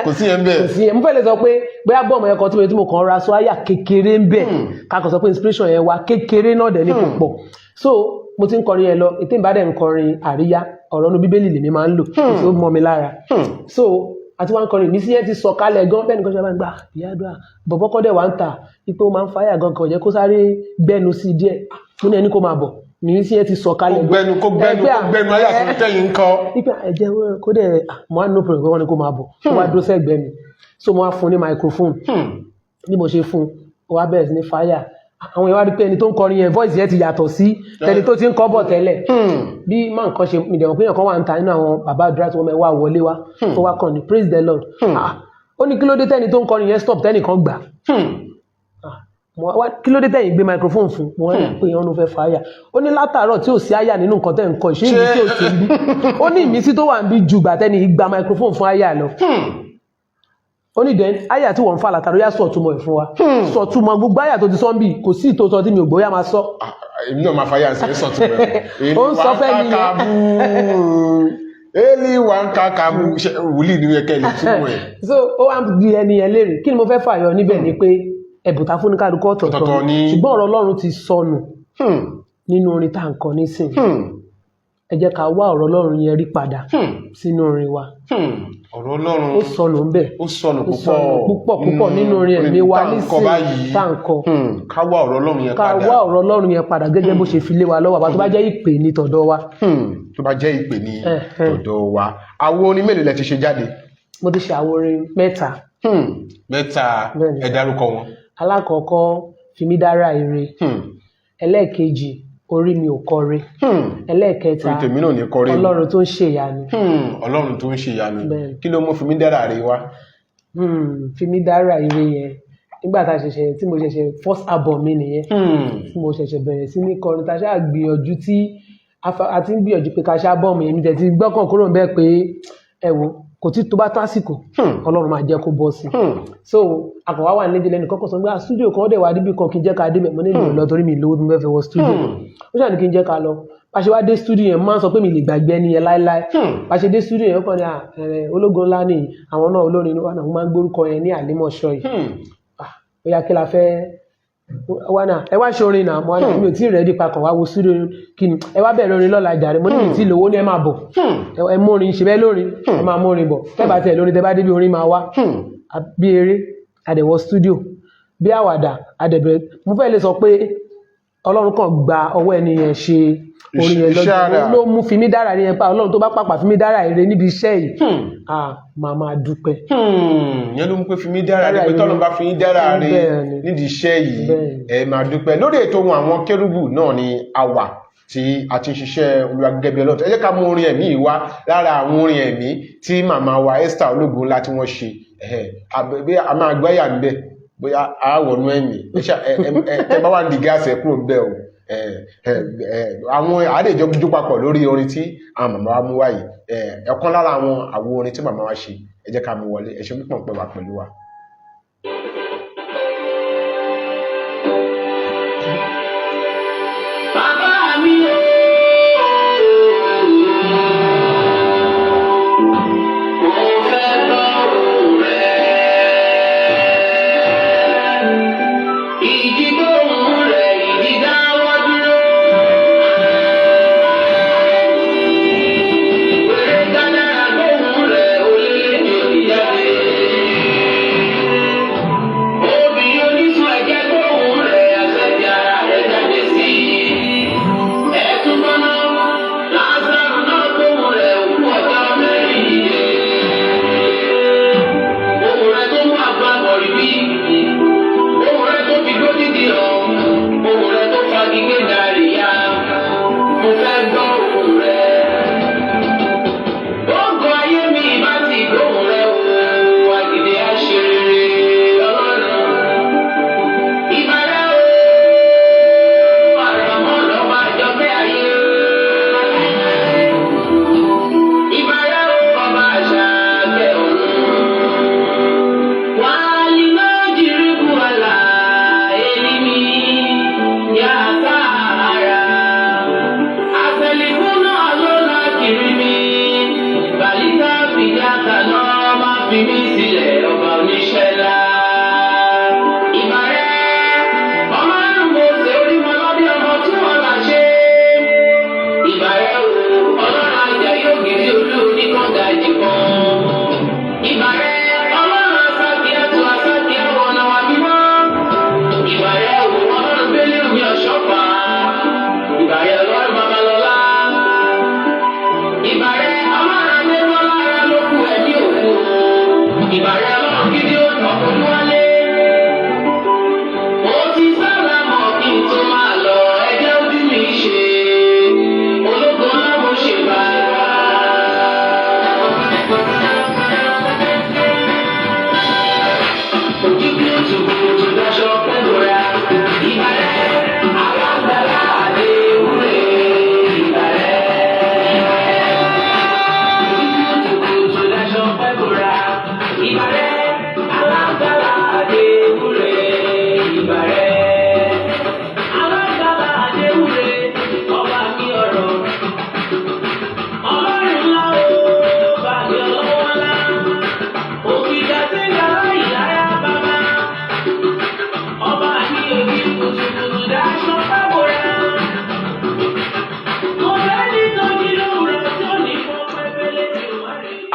kò sí ẹ̀ ń bẹ̀. mo fẹ́ lè sọ pé bóyá bọ́ọ̀mù ẹ̀kọ́ tí mo kàn ra sọ àyà kékeré ń bẹ̀ kákan sọ pé inspiration yẹn wá kékeré náà dẹ̀ ní púpọ̀ so mo ti ń kọrin yẹn lọ ètè ìbádẹ́ ń kọrin àríyá ọ̀rọ̀ nu bíbélì lèmi máa ń lò tí ó mọ́ mi lára so àti wọn kọrin ìmísí yẹn ti sọ kalẹ̀ gan bẹ́ẹ̀ ni kò ṣe máa ń gbà ìyáàdúrà bọ̀bọ́ kọ́dẹ̀ wà ń tà ipé ó máa ń fáyà gan kan jẹ́ kó sáré gbẹ́nu sí díẹ̀ mo ní ẹni kó máa bọ̀ ìmísí yẹn ti sọ kalẹ̀ gan kó gbẹ́nu ayé àti tẹ́yìn ń kọ́. ipe ẹ̀jẹ̀ kó dẹ̀ mo á no problem kó wọ́n ní kó máa bọ̀ ó wá dúró sẹ́gbẹ́ mi so mo wá fún ní microphone bí mo ṣe fún ó wá bẹ̀rẹ̀ sí ní fáyà àwọn èèyàn wá rí pé ẹni tó ń kọrin yẹn voice yẹn ti yàtọ̀ sí tẹni tó ti ń kọ́ bọ̀ tẹ́lẹ̀ bí máa nǹkan ṣe ìdẹ̀wọ̀n pé èèyàn kan wà ń ta nínú àwọn bàbá àdúrà tí wọ́n mẹ́wàá wọlé wá tó wá kàn ní praise the Lord ó ní kí ló dé tẹ́ni tó ń kọrin yẹn stop tẹ́nì kan gbà kí ló dé tẹ́yìn gbé microphone fún wọn rí pé èèyàn ló fẹ́ fàáyà ó ní látàárọ̀ tí ò sí àyà nínú nǹkan tẹ́ ń kọ ìṣe ìmísí ò sí ń bí ó ní ìmísí tó wà ń bí ju gbà tẹ́ni gba microphone fún àyà lọ ó ní dẹ́n àyà tí wọ́n ń fà látàrí yá sọ̀túnmọ̀ ẹ̀ fún wa sọ̀túnmọ̀ gbogbo àyà tó ti sọ́ ń bì kò sí ìtòsọ tí mi ò gbóyà máa sọ. èmi náà máa fàyà sí sọ̀túnmọ̀ ẹ̀ ó ń sọ fẹ́ nìyẹn èlì wà ń kàkàbù wùlì ní ẹ̀kẹ́ lè túmọ̀ ẹ̀. so ó wá di ẹni yẹn léèrè kí ni mo fẹ́ fàyọ níbẹ̀ ni pé ẹ̀bùtà fún kálukú ọ̀tọ̀ọ̀tọ̀ ni ṣùgbọ́n ọ̀rọ̀ Ọlọ́run ti sọnù nínú orin tá à ń kọ nísìn ẹ jẹ́ ká wá ọ̀rọ̀ Ọlọ́run yẹn rí padà sínú orin wa ọ̀rọ̀ Ọlọ́run ó sọnù ń bẹ̀ ó sọnù púpọ̀ nínú orin ẹ̀mí wa nísìn tá à ń kọ ká wá ọ̀rọ̀ Ọlọ́run yẹn padà ká wá ọ̀rọ̀ Ọlọ́run yẹn padà gẹ́gẹ́ bó ṣe fi lé wa lọ́wọ́ àbá tó bá jẹ́ ìpè ní tọ̀dọ̀ wa tó bá jẹ́ ìpè ní tọ̀dọ̀ wa àwọn orin mélòó lẹ ti ṣe jáde. mo ti ṣe àwọn orin mẹ́ta ẹ dárúkọ wọn. alákọ̀ọ́kọ́ fimi dára ire ẹlẹ́ẹ̀kejì orí mi ò kọre ẹlẹ́ẹ̀kẹta Ọlọ́run tó ń ṣe ìyanu. Ọlọ́run tó ń ṣe ìyanu kí ló mú fimi dára ire wá. fimi dára ire yẹn nígbà tá a ṣẹ̀ṣẹ̀ tí mo ṣẹ̀ṣẹ̀ first album mi nìyẹn tí mo ṣẹ̀ṣẹ̀ bẹ̀rẹ̀ sí ní kọrin tá a ṣáà gbìyànjú tí a ti ń gbìyànjú pé ká ṣáà bọ̀ mi èmi tẹ̀ ti gbọ́kàn kúrò ń bẹ́ẹ̀ pé ẹ wo kò tí tó bá tó àsìkò Ọlọ́run máa jẹ́ kó bọ́ sí so àkọ̀wá wà nílé lẹ́nu kọ́kọ́ sọ pé studio kan dẹ̀ wá níbi kan kí n jẹ́ ká débẹ̀ mo ní ìlú lọ torí mi lówó tí mo fẹ́ wọ studio ó ṣàní kí n jẹ́ ká lọ bá ṣe wá dé studio yẹn máa ń sọ pé mi lè gbàgbé ẹni yẹn láéláé bá ṣe dé studio yẹn kàn ní ológun ńlá ni àwọn náà olórin ni wọn máa ń gbórúkọ yẹn ní àlímọ̀ṣọ́ yìí ó yá kí la fẹ́ wá náà ẹ wá ṣe orin náà mo wá ní mi ò tí ì rẹ́dí pakàn wá wo studio kí ni ẹ wá bẹ̀rẹ̀ orin lọ́la jàre mo ní mi tí ì lówó ní ẹ máa bọ̀ ẹ mú orin ṣe bẹ́ẹ̀ lórin ẹ máa mú orin bọ̀ tẹ́bà tẹ̀ lórin tẹ́ bá débi orin máa wá bí eré àdẹ̀wọ̀ studio bí àwàdà àdẹ̀bẹ̀rẹ̀ mo fẹ́ lè sọ pé Ọlọ́run kan gba ọwọ́ ẹni yẹn ṣe orin yẹn lọ́jọ́ ló mú fimi dára ní ẹ̀pá Ọlọ́run tó bá pàpà fimi dára ire níbi iṣẹ́ yìí máa máa dúpẹ́. yẹn ló mú pé fimi dára ní pé tọ́lọ́ bá fimi dára rí nídìí iṣẹ́ yìí ẹ máa dúpẹ́. lórí ètò ohun àwọn kérúbù náà ni a wà tí a ti ń ṣiṣẹ́ Olúwa gẹ́gẹ́ bí Ọlọ́run ẹ jẹ́ ká mú orin ẹ̀mí wá lára àwọn orin ẹ̀mí tí màmá wa Esther Ológun ńlá tí wọ́n ṣe a máa gbẹ́yà níbẹ̀ bóyá àwọnú ẹ̀mí ẹ bá wà ní gáàsì ẹ̀kúrò bẹ́ẹ̀ o àwọn àdéjọ jó papọ̀ lórí orin tí àwọn màmá wa mú wáyé ẹ̀kan lára àwọn àwo orin tí màmá wa ṣe ẹ jẹ́ ká mú wọlé ẹ ṣé púpọ̀ pẹ́ wà pẹ̀lú wa. Bàbá mi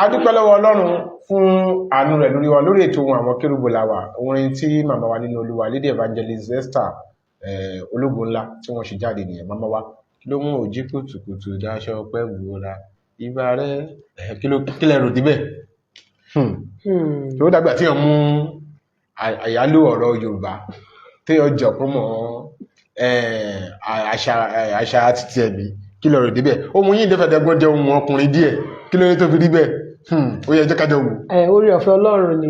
a dúpẹ́ lọ́wọ́ Ọlọ́run fún àánú rẹ̀ lórí wa lórí ètò ohùn àwọn kérúbù làwà orin tí màmá wa nínú Olúwa Lady Evangelist Esther ológun ńlá tí wọ́n ṣe jáde nìyẹn. Màmá wa kí ló mú òjí kùtùkùtù dáṣọ pẹ́ bùra ìbá rẹ̀ kí lẹ rò díbẹ̀ tó dàgbà tí wọ́n mú àyálò ọ̀rọ̀ Yorùbá tí wọ́n jọ pọ̀ mọ́ àṣà àti tiẹ̀ bí kí lẹ rò díbẹ̀ ohun yìí dẹ́fẹ̀dẹ́gbọ́n jẹ́ ohun ọkùnrin díẹ̀ kí ló ní tó fi rí bẹ́ẹ̀ ó yẹ jẹ́ kájọ wò. Orí ọ̀fẹ́ Ọlọ́run ni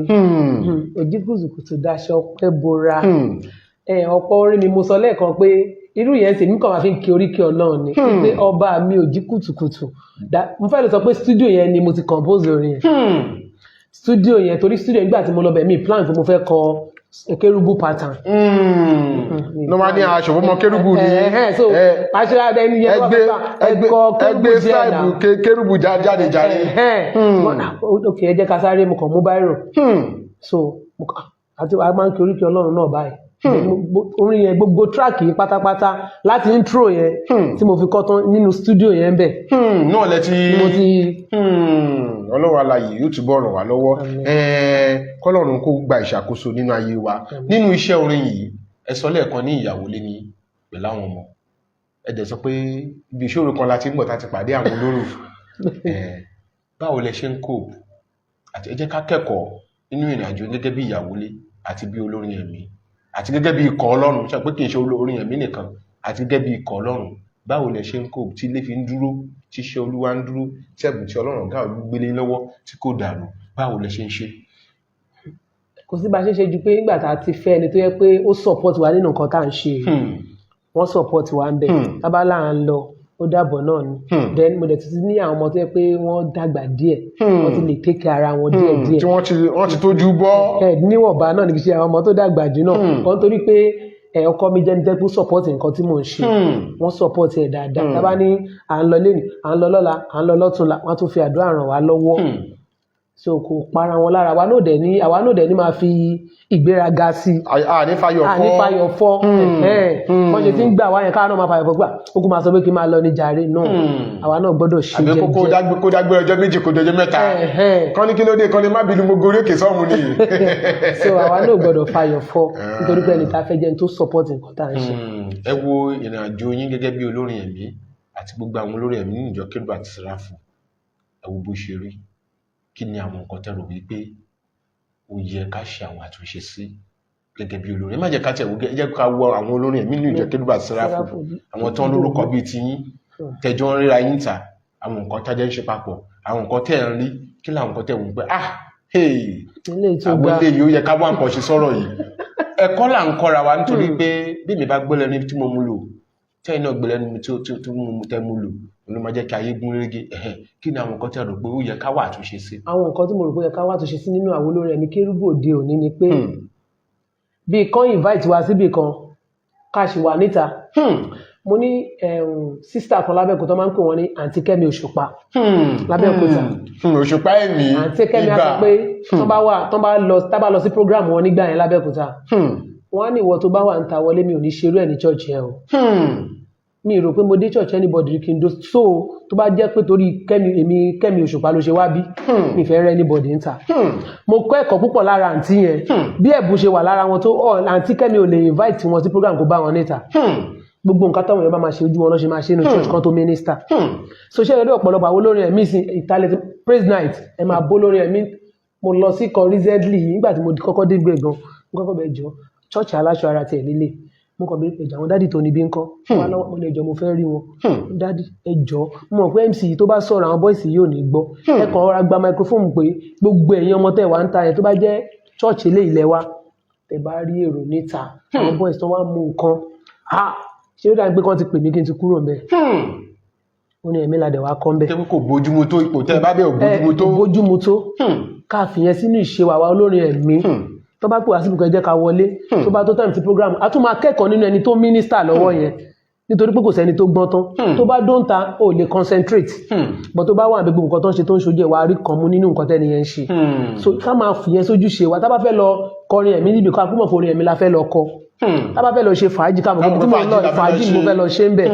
òjí kùtùkùtù dáṣọ pẹ́ bora ọ̀pọ̀ orin ni mo sọ lẹ́ẹ̀kan pé irú yẹn sì níkan máa fi ń kí oríkì Ọlọ́run ni pé ọba mi òjí kùtùkùtù mo fẹ́ lè sọ pé studio yẹn ni mo ti compose orin yẹn studio yẹn torí studio yẹn nígbà tí mo lọ bẹ̀ mí plan pé mo fẹ́ kọ kérúbù pattern. ló máa ní aṣọ fọmọ kérúbù ni so aṣọra ẹni yẹn wọ́n fẹ́ ẹgbẹ́ sáìbù kérúbù jáde jáde. ok ẹ jẹ́ ká sáré mo kàn mú báírò so àti a máa ń kí oríkì Ọlọ́run náà báyìí orin yẹn gbogbo track yìí pátápátá láti intro yẹn tí mo fi kọ́ tán nínú studio yẹn bẹ̀. náà lẹ ti Ọlọ́run alààyè yóò túbọ̀ ràn wá lọ́wọ́ kọ́lọ́run kó gba ìṣàkóso nínú ayé wa nínú iṣẹ́ orin yìí ẹ sọ lẹ́ẹ̀kan ní ìyàwó lé ní pẹ̀lú àwọn ọmọ ẹ dẹ̀ sọ pé ibi ìṣòro kan láti ń bọ̀ tá ti pàdé àwọn olóró báwo lẹ ṣe ń cope àti ẹ jẹ́ ká kẹ́kọ̀ọ́ nínú ìrìn àjò gẹ́gẹ́ bí ìyàwó lé àti bí olórin ẹ̀mí àti gẹ́gẹ́ bí ikọ̀ Ọlọ́run ṣe pé kì í ṣe olórin ẹ̀mí nìkan àti gẹ́gẹ́ bí ikọ̀ Ọlọ́run báwo lẹ ṣe ń kó tí ilé fi ń dúró tí iṣẹ́ Olúwa ń dúró tí ẹ̀bùn tí Ọlọ́run ọ̀gá gbélé lọ́wọ́ tí kò dàrú báwo lẹ ṣe ń ṣe. kò sí bá a ṣe ṣe ju pé nígbà tá a ti fẹ́ ẹni tó yẹ pé ó support wa nínú nǹkan tá à ń ṣe wọ́n support wa ń bẹ̀ tábàlà à ń lọ ó dàbọ̀ náà ni then mo dẹ̀ ti ní àwọn ọmọ tó yẹ pé wọ́n dàgbà díẹ̀ wọ́n ti lè take care ara wọn díẹ̀díẹ̀ tí wọ́n ti tójú bọ́. níwọ̀nba náà ní kí ṣe àwọn ọmọ tó dàgbà jù náà wọ́n torí pé ọkọ mi jẹ́ ní tẹ́kù support nǹkan tí mò ń ṣe wọ́n support ẹ̀ dáadáa tábà ní à ń lọ lẹ́nu à ń lọ lọ́la à ń lọ lọ́túnla wọ́n á tún fi àdúrà ràn wá lọ́wọ́ so kò para wọn lára àwa náà dẹ̀ ní máa fi ìgbéraga sí àní fayọ̀ fọ́ wọ́n ṣe ti ń gbà wáyẹn káwọn náà máa fayọ̀ fọ́ gbà ó kó máa sọ pé kí n máa lọ ní jàre náà àwa náà gbọ́dọ̀ ṣe jẹ́jẹ́ àbí kó dágbé ọjọ́ méjì kó dọjọ́ mẹ́ta kán ní kí ló dé kán ní má bínú mo gorí òkè sọ́ọ̀mù ni. so àwa náà gbọ́dọ̀ fayọ̀ fọ́ nítorí pé ẹni tá a fẹ́ jẹ́ ní tó support nǹkan tá à ń ṣe. ẹ wo ìrìn àjò yín gẹ́gẹ́ bí olórin ẹ̀mí àti gbogbo àwọn olórin ẹ̀mí nínú ìjọ Kérúbù àti Séráfù ẹ wo bó ṣe rí kí ni àwọn nǹkan tẹ́rọ wípé ó yẹ ká ṣe àwọn àtúnṣe sí gẹ́gẹ́ bí olórin ẹ má jẹ́ ká tẹ̀wọ́ jẹ́ ká wọ àwọn olórin ẹ̀mí nínú ìjọ Kérúbù àti Séráfù àwọn tán lórúkọ bíi ti yín tẹjọ́ ń ríra yín ta àwọn nǹkan tájẹ́ ń ṣe papọ̀ àwọn nǹkan tẹ̀ ń rí kí làwọn nǹkan tẹ̀ wọ́n pé àwọn ilé yìí ó yẹ ká wá nǹkan ṣe sọ̀rọ̀ yìí ẹ̀kọ́ là ń kọ́ra wa nítorí pé bí mi bá gbọ́lẹ̀ ní tí mo mú lò tẹ́yìn náà gbọ́lẹ̀ ní tí mo tẹ́ mú lò ló máa jẹ́ kí ayé gún régé kí ni àwọn nǹkan tí a rò pé ó yẹ ká wá àtúnṣe sí. àwọn nǹkan tí mo rò pé ó yẹ ká wá àtúnṣe sí nínú àwọn olórin ẹ̀mí Kérúbù òde òní ni pé bí kan invite wa síbì kan ká ṣì wà níta mo ní sísítà kan lábẹ́òkúta máa ń pè wọ́n ní àǹtí Kẹ́mi Òṣùpá lábẹ́òkúta Òṣùpá ẹ̀mí àǹtí Kẹ́mi á sọ pé tán bá lọ sí program wọn nígbà yẹn lábẹ́òkúta wọ́n á ní ìwọ tó bá wà ń ta wọlé mi ò ní ṣerú ẹ̀ ní church yẹn o mi rò pé mo dé church anybody kí n do so tó bá jẹ́ pé torí Kẹ́mi Òṣùpá ló ṣe wá bí mi fẹ́ rẹ́ anybody ń ta mo kọ́ ẹ̀kọ́ púpọ̀ lára àǹtí yẹn bí ẹ̀bùn ṣe wà lára wọn tó àǹtí Kẹ́mi ò lè invite wọn sí program kó bá wọn níta gbogbo nǹkan táwọn èèyàn bá máa ṣe ojú wọn lọ́ ṣe máa ṣe ní church kan tó minister so ṣé ẹ̀rọ ọ̀pọ̀lọpọ̀ àwọn olórin ẹ̀mí sí ìtàlẹ̀ praise night ẹ̀ máa bó lórin ẹ̀mí mo lọ sí kan recently nígbà tí mo kọ́kọ́ dé gbé gan mo kọ́kọ́ bẹ̀ jọ church aláṣọ ara tiẹ̀ nílé mo kàn bí ẹ̀jọ̀ àwọn dádì tó níbí ń kọ́ wọ́n lọ́wọ́ mo lè jọ mo fẹ́ rí wọn dádì ẹjọ́ mo mọ̀ pé MC tó bá sọ̀rọ̀ àwọn bọ́ìsì yóò ní gbọ́ ẹ kàn rọra gba microphone pé gbogbo ẹ̀yin ọmọ tẹ̀ wá ń ta yẹn tó bá jẹ́ church ilé ilẹ̀ wa tẹ̀ bá rí èrò níta àwọn bọ́ìsì tó wá mú nǹkan ṣé ó dáa pé kán ti pè mí kí n ti kúrò ńbẹ̀ ó ní ẹ̀mí ládẹ̀ wá kọ́ ńbẹ̀. tẹ́wọ́ kò bójúmu tó ipò tẹ́ ẹ bá bẹ̀ ò bójúmu tó káàfìyẹn sínú ìṣe wa olórin ẹ̀mí tó bá pè wá síbi kan jẹ́ ká wọlé tó bá tó time ti program a tún máa kẹ́kọ̀ọ́ nínú ẹni tó mínísítà lọ́wọ́ yẹn nítorí pé kò sẹ́ni tó gbọ́n tán tó bá dóńta ò lè concentrate but tó bá wà gbogbo nǹkan tó ń ṣe tó ń ṣojú ẹ̀ wá rí kan mú nínú nǹkan tẹ́ni yẹn ń ṣe so ká máa fìyẹn sójú ṣe wa tá bá fẹ́ lọ kọrin ẹ̀mí níbi kan àpòmọ̀ forin ẹ̀mí la fẹ́ lọ kọ tá bá fẹ́ lọ ṣe fàájì ká mọ̀ pé tí mo lọ fàájì mo fẹ́ lọ ṣe ń bẹ̀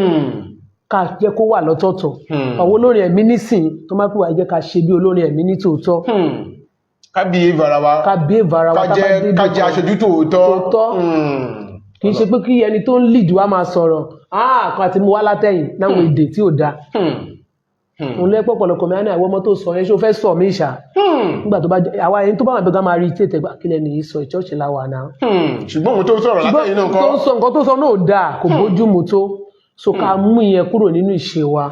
ká jẹ́ kó wà lọ́tọ̀ọ̀tọ̀ àwọn olórin ẹ̀mí nísìn tó máa pè wá jẹ́ ká ṣe bí olórin ẹ̀mí ní tòótọ́ ká bí evara wa ká jẹ́ aṣojú tòótọ́ kì í ṣe pé kí ẹni tó ń lead wa máa sọ̀rọ̀ kan àti mú wá látẹ̀yìn láwọn èdè tí ò dáa òun lẹ́pọ̀ pọ̀lọpọ̀ mi á ní àwọn ọmọ tó sọ yẹn ṣó fẹ́ sọ mí ìṣá nígbà tó bá àwa ẹni tó bá wà bẹ́ẹ̀ ká máa rí tètè gbà kílẹ̀ nìyí sọ ìchọ́ọ̀ṣì láwa náà. ṣùgbọ́n òun tó sọ̀rọ̀ látẹ̀yìn náà kọ́ nǹkan tó sọ náà dáa kò bójú mu tó so ká mú ìyẹn kúrò nínú ìṣe wa.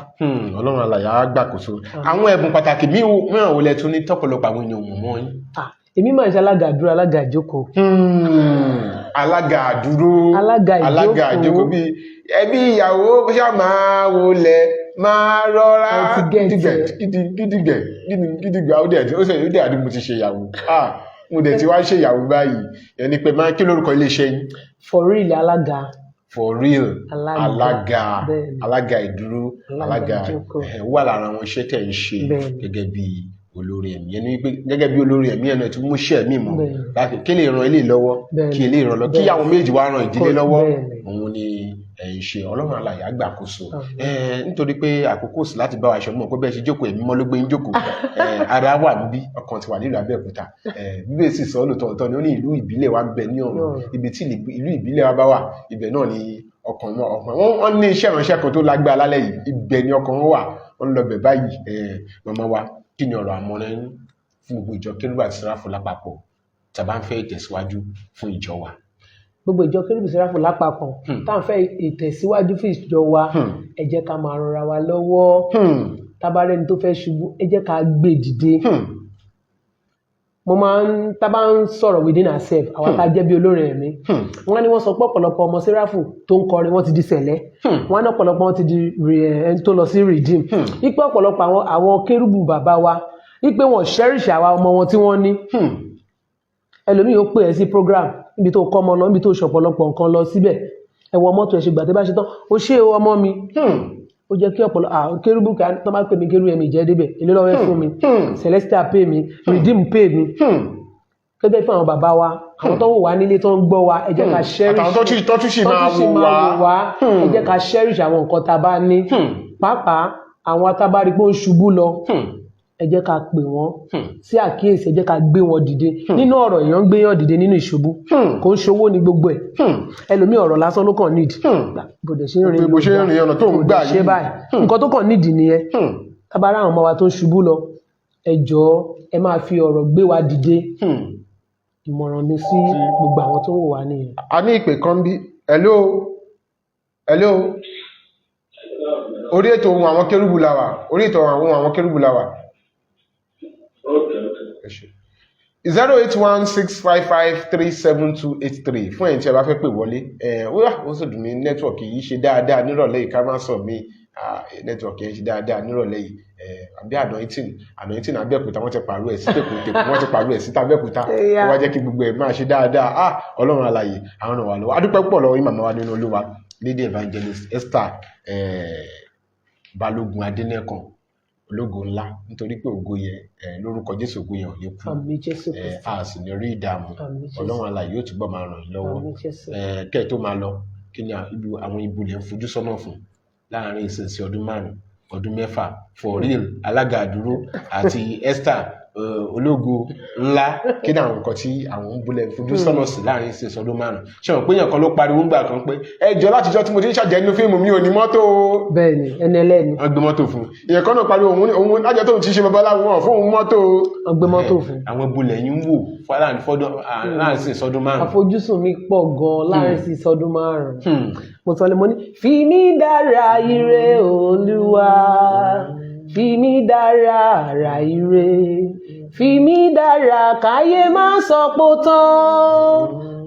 Ọlọ́run alàyà á gbàkóso àwọn ẹ̀bùn pàtàkì mìíràn wo lẹ tún ní tọ́pọ̀lọpọ̀ àwọn èèyàn mọ̀ mọ́ yín. èmi máa ń ṣe alága àdúrà alága ìjókòó. alága àdúró alága ìjókòó bíi ẹbí ìyàwó ṣáà máa wọlé máa rọra gidigbe ó dẹ̀ àdúgbò mo ti ṣe ìyàwó mo dẹ̀ ti wá ṣe ìyàwó báyìí ẹni pé máa kí lórúkọ iléeṣẹ́ yín. For real alága. For real alága ìdúró alága wà lára àwọn iṣẹ́ tẹ̀ ń ṣe gẹ́gẹ́ bí olórí ẹ̀mí ẹni wípé gẹ́gẹ́ bí olórí ẹ̀mí ẹ̀nà tí mú ṣẹ́ ẹ̀mí mọ̀ láti kí lè ran ilé lọ́wọ́ kí ilé ràn lọ kí àwọn méjì wá ran ìdílé lọ́wọ́ òun ni ṣe Ọlọ́run alààyè àgbàkóso nítorí pé àkókò sí láti bá wa ṣe mọ̀ pé bẹ́ẹ̀ ṣe jókòó ẹ̀mí mọ́ ló gbé yín jókòó ara wà níbí ọkàn ti wà nílùú Abẹ́òkúta bíbélì sì sọ lóòótọ́ ni ó ní ìlú ìbílẹ̀ wa ń bẹ ní ọ̀run ibi tí ìlú ìbílẹ̀ wa bá wà ibẹ̀ náà ni ọkàn wọn ní iṣẹ́ ìránṣẹ́ kan tó lágbára lálẹ́ yìí ibẹ̀ ni ọkàn wọn wà wọn lọ bẹ̀ báyìí màmá wa kí ni ọ̀rọ̀ àmọ̀ràn yín fún gbogbo ìjọ Kérúbù àti Séráfù lápapọ̀ tá a bá ń fẹ́ ìtẹ̀síwájú fún ìjọ wa. Gbogbo ìjọ Kérúbù Séráfù lápapọ̀ tá à ń fẹ́ ìtẹ̀síwájú fún ìjọ wa ẹ jẹ́ ká máa rọra wa lọ́wọ́ tá bá rẹ́ni tó fẹ́ ṣubú ẹ jẹ́ ká gbé dìde. Mo máa ń tá bá ń sọ̀rọ̀ within ourselves àwọn tá a jẹ́ bí olórin ẹ̀mí wọ́n ní wọ́n sọ pé ọ̀pọ̀lọpọ̀ ọmọ Séráfù tó ń kọrin wọ́n ti di sẹ̀lẹ́ wọ́n ní ọ̀pọ̀lọpọ̀ wọn ti di ẹni tó lọ sí redeem wípé ọ̀pọ̀lọpọ̀ àwọn Kérúbù bàbá wa wípé wọ́n cherish àwa ọmọ wọn tí wọ́n ní ẹlòmíì ó pè ẹ́ sí program níbi tó kọ́ ọmọ lọ níbi tó ṣọ̀pọ̀lọpọ̀ nǹkan lọ síbẹ̀ ẹ̀wọ̀n mọ́tò ẹ̀ ṣe gbà tó bá ṣe tán ó ṣe ọmọ mi ó jẹ́ kí ọ̀pọ̀lọpọ̀ Kérúbù tó bá pè mí Kérúbù ẹ̀mí jẹ́ débẹ̀ èlé lọ́wọ́ fún mi Celestial pay mi Redeem pay mi gẹ́gẹ́ fún àwọn bàbá wa àwọn tó ń wà nílé tó ń gbọ́ wa ẹ jẹ́ ká cherish àtàwọn tó tún sì máa wò wá ẹ jẹ́ ká cherish àwọn nǹkan tá a bá ní pàápàá àwọn atábárí pé ó ń ṣubú lọ ẹ jẹ́ ká pè wọ́n sí àkíyèsí ẹ jẹ́ ká gbé wọn dìde nínú ọ̀rọ̀ èèyàn ń gbé yàn dìde nínú ìṣubú kò ń ṣowó ní gbogbo ẹ̀ ẹlòmíì ọ̀rọ̀ lásán ló kàn nídìí bó ṣe ń rìn ọ̀nà tó ń gbà yìí nǹkan tó kàn nídìí nìyẹn tábàárà àwọn ọmọ wa tó ń ṣubú lọ ẹ jọ̀ọ́ ẹ máa fi ọ̀rọ̀ gbé wa dìde ìmọ̀ràn mi sí gbogbo àwọn tó ń wò wá nìyẹn. A ní ìpè kan bí hello orí ètò ohun àwọn Kérúbù la wà orí ètò ohun àwọn Kérúbù la wà. 08165537283 fún ẹ̀yin tí a bá fẹ́ pè wọlé ó sì dùn mí nẹ́tíwọ̀kì yìí ṣe dáadáa nírọ̀lẹ́ yìí ká má sọ mí nẹ́tíwọ̀kì yẹn ṣe dáadáa nírọ̀lẹ́ yìí àbí anointing Abẹ́òkúta wọ́n ti pàrọ̀ ẹ̀ sí Èkó wọ́n ti pàrọ̀ ẹ̀ sí Abẹ́òkúta ó wá jẹ́ kí gbogbo ẹ̀ máa ṣe dáadáa Ọlọ́run alààyè àwọn ọ̀nà wà lọ́wọ́ adúpẹ́ púpọ̀ lọ́wọ́ yín màmá wa nínú Olúwa Lady Evangelist Esther Balógun Adénẹ́kan ológo ńlá nítorí pé ògo yẹn lórúkọ Jésù ògo yẹn ò ní kú a sì ní rí ìdààmú Ọlọ́run alààyè yóò túbọ̀ máa ràn yín lọ́wọ́ kẹ́ ẹ̀ tó máa lọ kí ni àwọn ibùlẹ̀ ń fojú sọ́nà fún láàrin ìsinsìn ọdún 5 ọdún 6 For real alága àdúró àti Esther ológo ńlá kí ni àwọn nǹkan tí àwọn ń bulẹ̀ fojú sọ́nà sí láàrin ìsinsìn ọdún 5 ṣé wọn pé èèyàn kan ló pariwo ńgbà kan pé ẹjọ́ látijọ́ tí mo ti ń ṣàjẹ́ nínú fíìmù mi ò ní mọ́tò. Bẹ́ẹ̀ni ẹni ẹlẹ́ni. Wọ́n gbé mọ́tò fún èèyàn kan náà pariwo òun lájọ tóun ti ṣe babaláwo wọn fún òun mọ́tò. Wọ́n gbé mọ́tò fún. Àwọn bulẹ̀ yín wò láàrin ìsinsìn ọdún 5. Àfojúsùn mi pọ̀ gan láàrin ìsinsìn ọdún 5. Mo sọ lé mo ní fi mí dára ire Olúwa fi mí dára ara ire fi mí dára káyé má sọ pó tán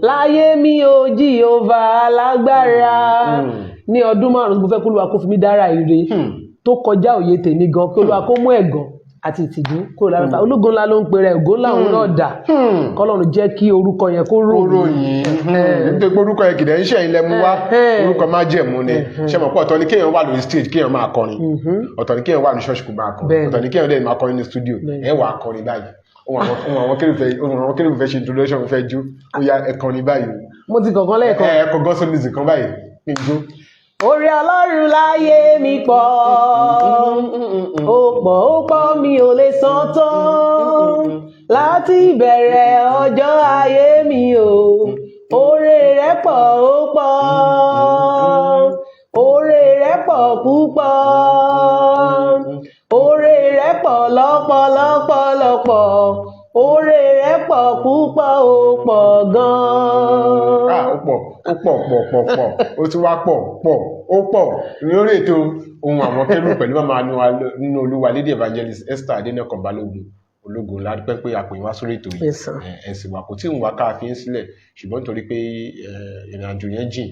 láyé mi ò Jèhófà alágbára ní ọdún 5 mo fẹ́ kó Olúwa kó fi mí dára ire tó kọjá òye tèmi gan kí Olúwa kó mú ẹ̀gàn àti ìtìjú kúrò lára ológo ńlá ló ń pè rẹ̀ ògo ńlá òun náà dà kọ́lọ́run jẹ́ kí orúkọ yẹn kó ròyìn nítorí pé orúkọ yẹn kìdẹ̀ ń ṣe ilẹ̀ mú wá orúkọ má jẹ̀mú ni ṣe mọ̀ pé ọ̀tọ̀ ni kéèyàn wà lórí stage kéèyàn máa kọrin ọ̀tọ̀ ni kéèyàn wà ní ṣọ́ọ̀ṣì kó máa kọrin ọ̀tọ̀ ni kéèyàn dẹ̀ máa kọrin ní studio ẹ̀ wà kọrin báyìí ohun àwọn Kérúbù fẹ́ ṣe introduction fẹ́ jó ó yá ẹ kọrin báyìí mo ti kọ̀ọ̀kan lẹ́ẹ̀kan ẹ kọ̀ọ̀kan sólìsì kan báyìí ní jó Oore Ọlọ́run láyé mi pọ̀, ó pọ̀ mi ò lè san tán. Láti ìbẹ̀rẹ̀ ọjọ́ ayé mi o, oore rẹ̀ pọ̀ ó pọ̀, oore rẹ̀ pọ̀ púpọ̀, oore rẹ̀ pọ̀ lọ́pọ̀lọpọ̀, oore rẹ̀ pọ̀ púpọ̀ ó pọ̀ gan-an. Ó pọ̀ ó tún wá ó pọ̀ lórí ètò Ohùn Àwọn Kérúbù pẹ̀lú màmá nínú Olúwa Lady Evangelist Esther Adénẹ́kàn Balógun ológun ládùúpẹ́ pé àpò ìwá sórí ètò yìí ẹ̀sìn wa kò tí ń wá káàfin sílẹ̀ ṣùgbọ́n nítorí pé ìrìnàjò yẹn jìn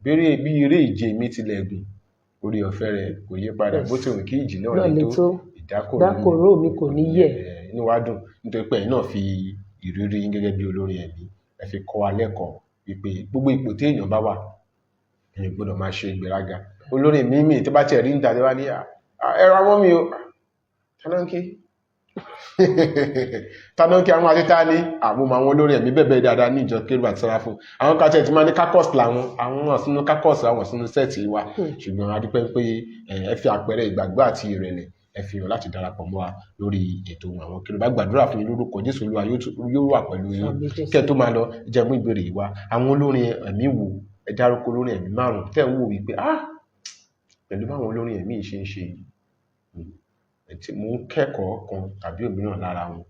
bí eré ìje mi tilẹ̀ gùn orí ọ̀fẹ́ rẹ̀ kò yí padà bó ti rìn kí ìjì náà lè tó ìdákòró mi kò ní yẹ̀. Inú wa dùn nítorí pé ẹ̀yin náà fi ìrírí yín gẹ́gẹ́ bí olórin ẹ̀mí ẹ fi kọ́ wa lẹ́kọ̀ọ́ wípé gbogbo ipò tí èèyàn bá wà èèyàn gbọ́dọ̀ máa ṣe ìgbéraga. Olórin mímì tó bá tiẹ̀ rí níta tí wá ní ẹ̀rọ àwọn mi o tánánkì àwọn àtẹ́tà ní àwọn olórin ẹ̀mí bẹ̀bẹ̀ dáadáa ní ìjọ Kérúbù àti Séráfù àwọn kan tẹ̀ tí máa ní kákọ́s làwọn àwọn ọ̀sínú kákọ́s àwọn ọ̀sínú sẹ́ẹ̀tì wa ṣùgbọ́n a dúpẹ́ pé ẹ fi àpẹẹrẹ ìgbàgbọ́ àti ìrẹ̀lẹ̀ ẹ fi hàn láti darapọ̀ mọ́ wa lórí ètò Ohùn Àwọn Kérúbù. Gbàdúrà fún yín lórúkọ Jésù Olúwa yóò wà pẹ̀lú yín. Kẹ́ tó máa lọ jẹ́ mú ìbéèrè yìí wá àwọn olórin ẹ̀mí wo ẹ dárúkọ olórin ẹ̀mí 5 tẹ́ ń wò wípé pẹ̀lú báwọn olórin ẹ̀mí ṣe ń ṣe mo ń kẹ́kọ̀ọ́ kan tàbí òmíràn lára wọn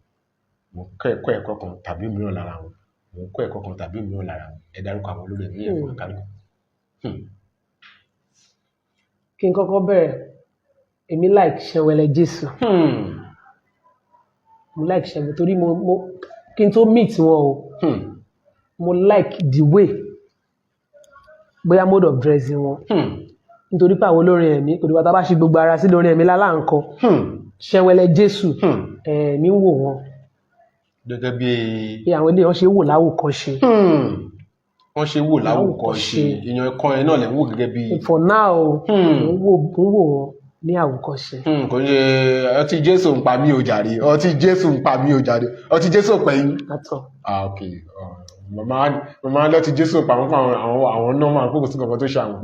mo ń kẹ́kọ̀ọ́ ẹ̀kọ́ kan tàbí òmíràn lára wọn mo ń kọ́ ẹ̀kọ́ kan tàbí òmíràn lára wọn ẹ dárúkọ àwọn olórin ẹ̀mí yẹn fún akálùkù. Kí n kọ́kọ́ bẹ̀rẹ̀ èmi like Ṣẹ̀wẹ̀lẹ̀ Jésù mo like Ṣẹ̀wẹ̀lẹ̀ torí mo kí n tó meet wọn o mo like the way bóyá mode of dressing wọn nítorí pé àwọn olórin ẹ̀mí kò dìbò tá a bá ṣe gbogbo ara sí lórin ẹ̀mí láláǹkọ Ṣẹ̀wẹ̀lẹ̀ Jésù ẹ̀mí wò wọn gẹ́gẹ́ bí àwọn ilé wọn ṣe wò láwòkọ́ṣe wọ́n ṣe wò láwòkọ́ṣe èèyàn ẹ̀kọ́ ẹ̀ náà lè wò gẹ́gẹ́ bí. for now ń wò wọn ní àwòkọ́ṣe. kò ṣe ọtí Jésù ń pa mí o jàre ọtí Jésù ń pa mí o jàre ọtí Jésù pẹ̀yìn. ok màmá lọ́tí Jésù pa wọ́n fún àwọn náà máa kókò sí kankan tó ṣe àwọn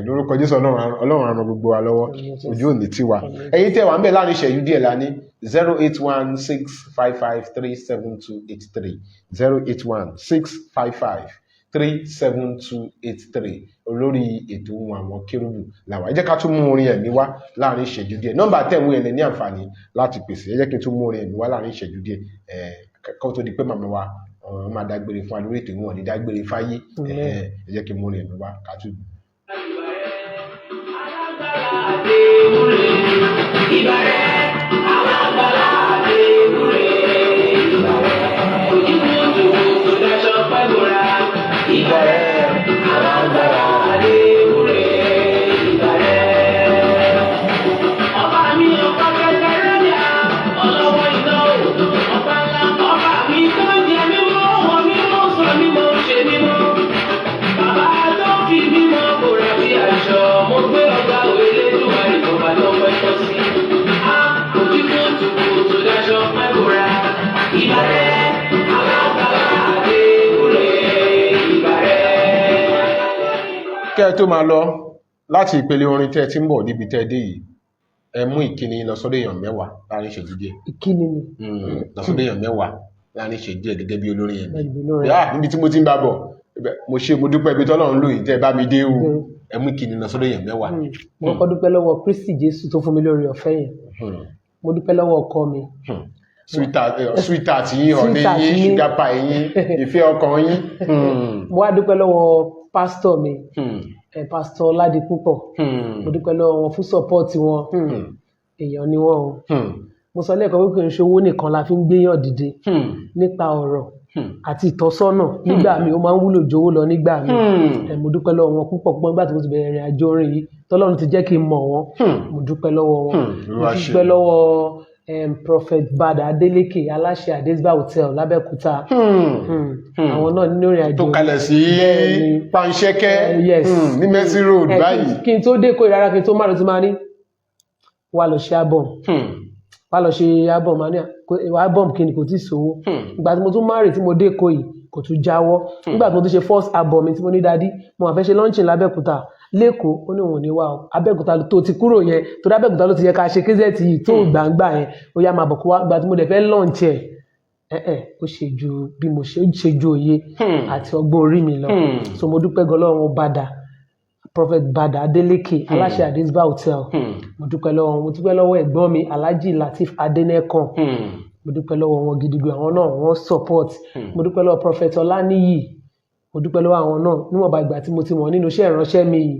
lórúkọ Jésù Ọlọ́run á ràn gbogbo wa lọ́wọ́ ojú òní tiwa. ẹ̀yin tẹ́ wà ń bẹ̀ láàrin ìṣẹ́jú díẹ̀ lání 08165537283 08165537283 olórí ètò Ohùn Àwọn Kérúbù làwọn ẹ jẹ́ ká tún mú orin ẹ̀mí wá láàrin ìṣẹ́jú díẹ̀ nọ́mbà tẹ̀wé ẹ̀ ní àǹfààní láti pèsè ẹ jẹ́ kí n tún mú orin ẹ̀mí wá láàrin ìṣẹ́jú díẹ̀ kó tó di pé màmá wa wọ́n máa dágbére fún wa lórí ètò wọn ní dágbére fáyé ẹ jẹ́ kí n mú orin ẹ̀mí wá ká tún. Ìbàrẹ̀ àwọn àgbàlá àdéhùrè ìbàrẹ̀ ojúkúndùn tó dáṣọ pẹ́bùrà ìbàrẹ̀ àwọn àgbàlá àdéhùrè ìbàrẹ̀. Ọba mi ọba kẹ̀kẹ́ rẹ́díà ọlọ́wọ́ iná òdò ọba ńlá ọba mi tó ń jẹ mímọ́ wọn mímọ́ sọ mímọ́ ṣe mímọ́. Bàbá tó fi mímọ́ bòrà sí aṣọ mo gbé ọgbà òwe lẹ́dùnmáì ọba tó pẹ́ tọ́ sí. Kẹ́ ẹ tó máa lọ láti ìpele orin tẹ́ ẹ ti ń bọ̀ níbi tẹ́ ẹ dé yìí ẹ mú ìkíni lọ sọ́dọ̀ èèyàn 10 láàrin ìṣẹ́jú díẹ̀. Ìkíni ni. lọ sọ́dọ̀ èèyàn 10 láàrin ìṣẹ́jú díẹ̀ gẹ́gẹ́ bí olórin ẹ̀mí. níbi tí mo ti ń bá bọ̀ mo dúpẹ́ ibi tọ́lọ́run lò yìí tẹ́ ẹ bá mi dé o ẹ mú ìkíni lọ sọ́dọ̀ èèyàn 10. mo kọ́ dúpẹ́ lọ́wọ́ Kristi Jésù tó fún mi lórí ọ̀fẹ́ yẹn mo dúpẹ́ lọ́wọ́ ọkọ mi. sweetheart yín ọ̀nẹ́ yín sugar pie yín ìfẹ́ ọkàn yín. mo wá dúpẹ́ lọ́wọ́ pásítọ̀ mi pásítọ̀ Ládipúpọ̀ mo dúpẹ́ lọ́wọ́ wọn fún sọ́pọ́ọ̀tì wọn èèyàn ni wọ́n o mo sọ lẹ́ẹ̀kan pé kì í ṣe owó nìkan la fi ń gbéyàn dìde nípa ọ̀rọ̀ àti ìtọ́sọ́nà nígbà mi ó máa ń wúlò jówó lọ nígbà mi mo dúpẹ́ lọ́wọ́ wọn púpọ̀ púpọ̀ nígbà tí mo ti bẹ̀rẹ̀ ìrìn àjò orin yìí tọ́lọ́run ti jẹ́ kí n mọ̀ wọ́n mo dúpẹ́ lọ́wọ́ wọn mo dúpẹ́ lọ́wọ́ Prophet Bada Adeleke aláṣẹ Adesba Hotel l'Abẹ́òkúta àwọn náà nínú ìrìn àjò tó kalẹ̀ sí Panṣẹ́kẹ́ ní Mercy Road báyìí. kí n tó dé kó ìrara kí n tó má lọ sí máa ní wà lọ ṣe album wà lọ ṣe album máa ní album kí ni kò tí ì sówó ìgbà tí mo tún má rè tí mo dé kó yìí kò tún jáwọ́. Nígbà tí mo tún ṣe first album mi tí mo ní dádì mo máa fẹ́ ṣe launching lábẹ́òkúta lẹ́kọ̀ọ́ ó ní òun ní wá o Abẹ́òkúta tó ti kúrò yẹn tó dá Abẹ́òkúta ló ti yẹ ká ṣe kz yìí tó gbàǹgbà yẹn ó yá máa bọ̀ kó wá ìgbà tí mo dẹ̀ fẹ́ launch ẹ̀ ó ṣe ju bí mo ṣe ju òye àti ọgbọ́n orí mi lọ. So mo dúpẹ́ gan lọ́wọ́ Bada Prophet Bada Adeleke aláṣẹ Adesba Hotel. Mo dúpẹ́ lọ́wọ́ ẹ̀gbọ́n mi Alhaji Lateef Adenekan. Mo dúpẹ́ lọ́wọ́ wọn gidigidi àwọn náà wọ́n support. Mo dúpẹ́ lọ́wọ́ Prophet Ọláníyì. Mo dúpẹ́ lọ́wọ́ àwọn náà níwọ̀nba ìgbà tí mo ti mọ̀ nínú iṣẹ́ ìránṣẹ́ mi yìí.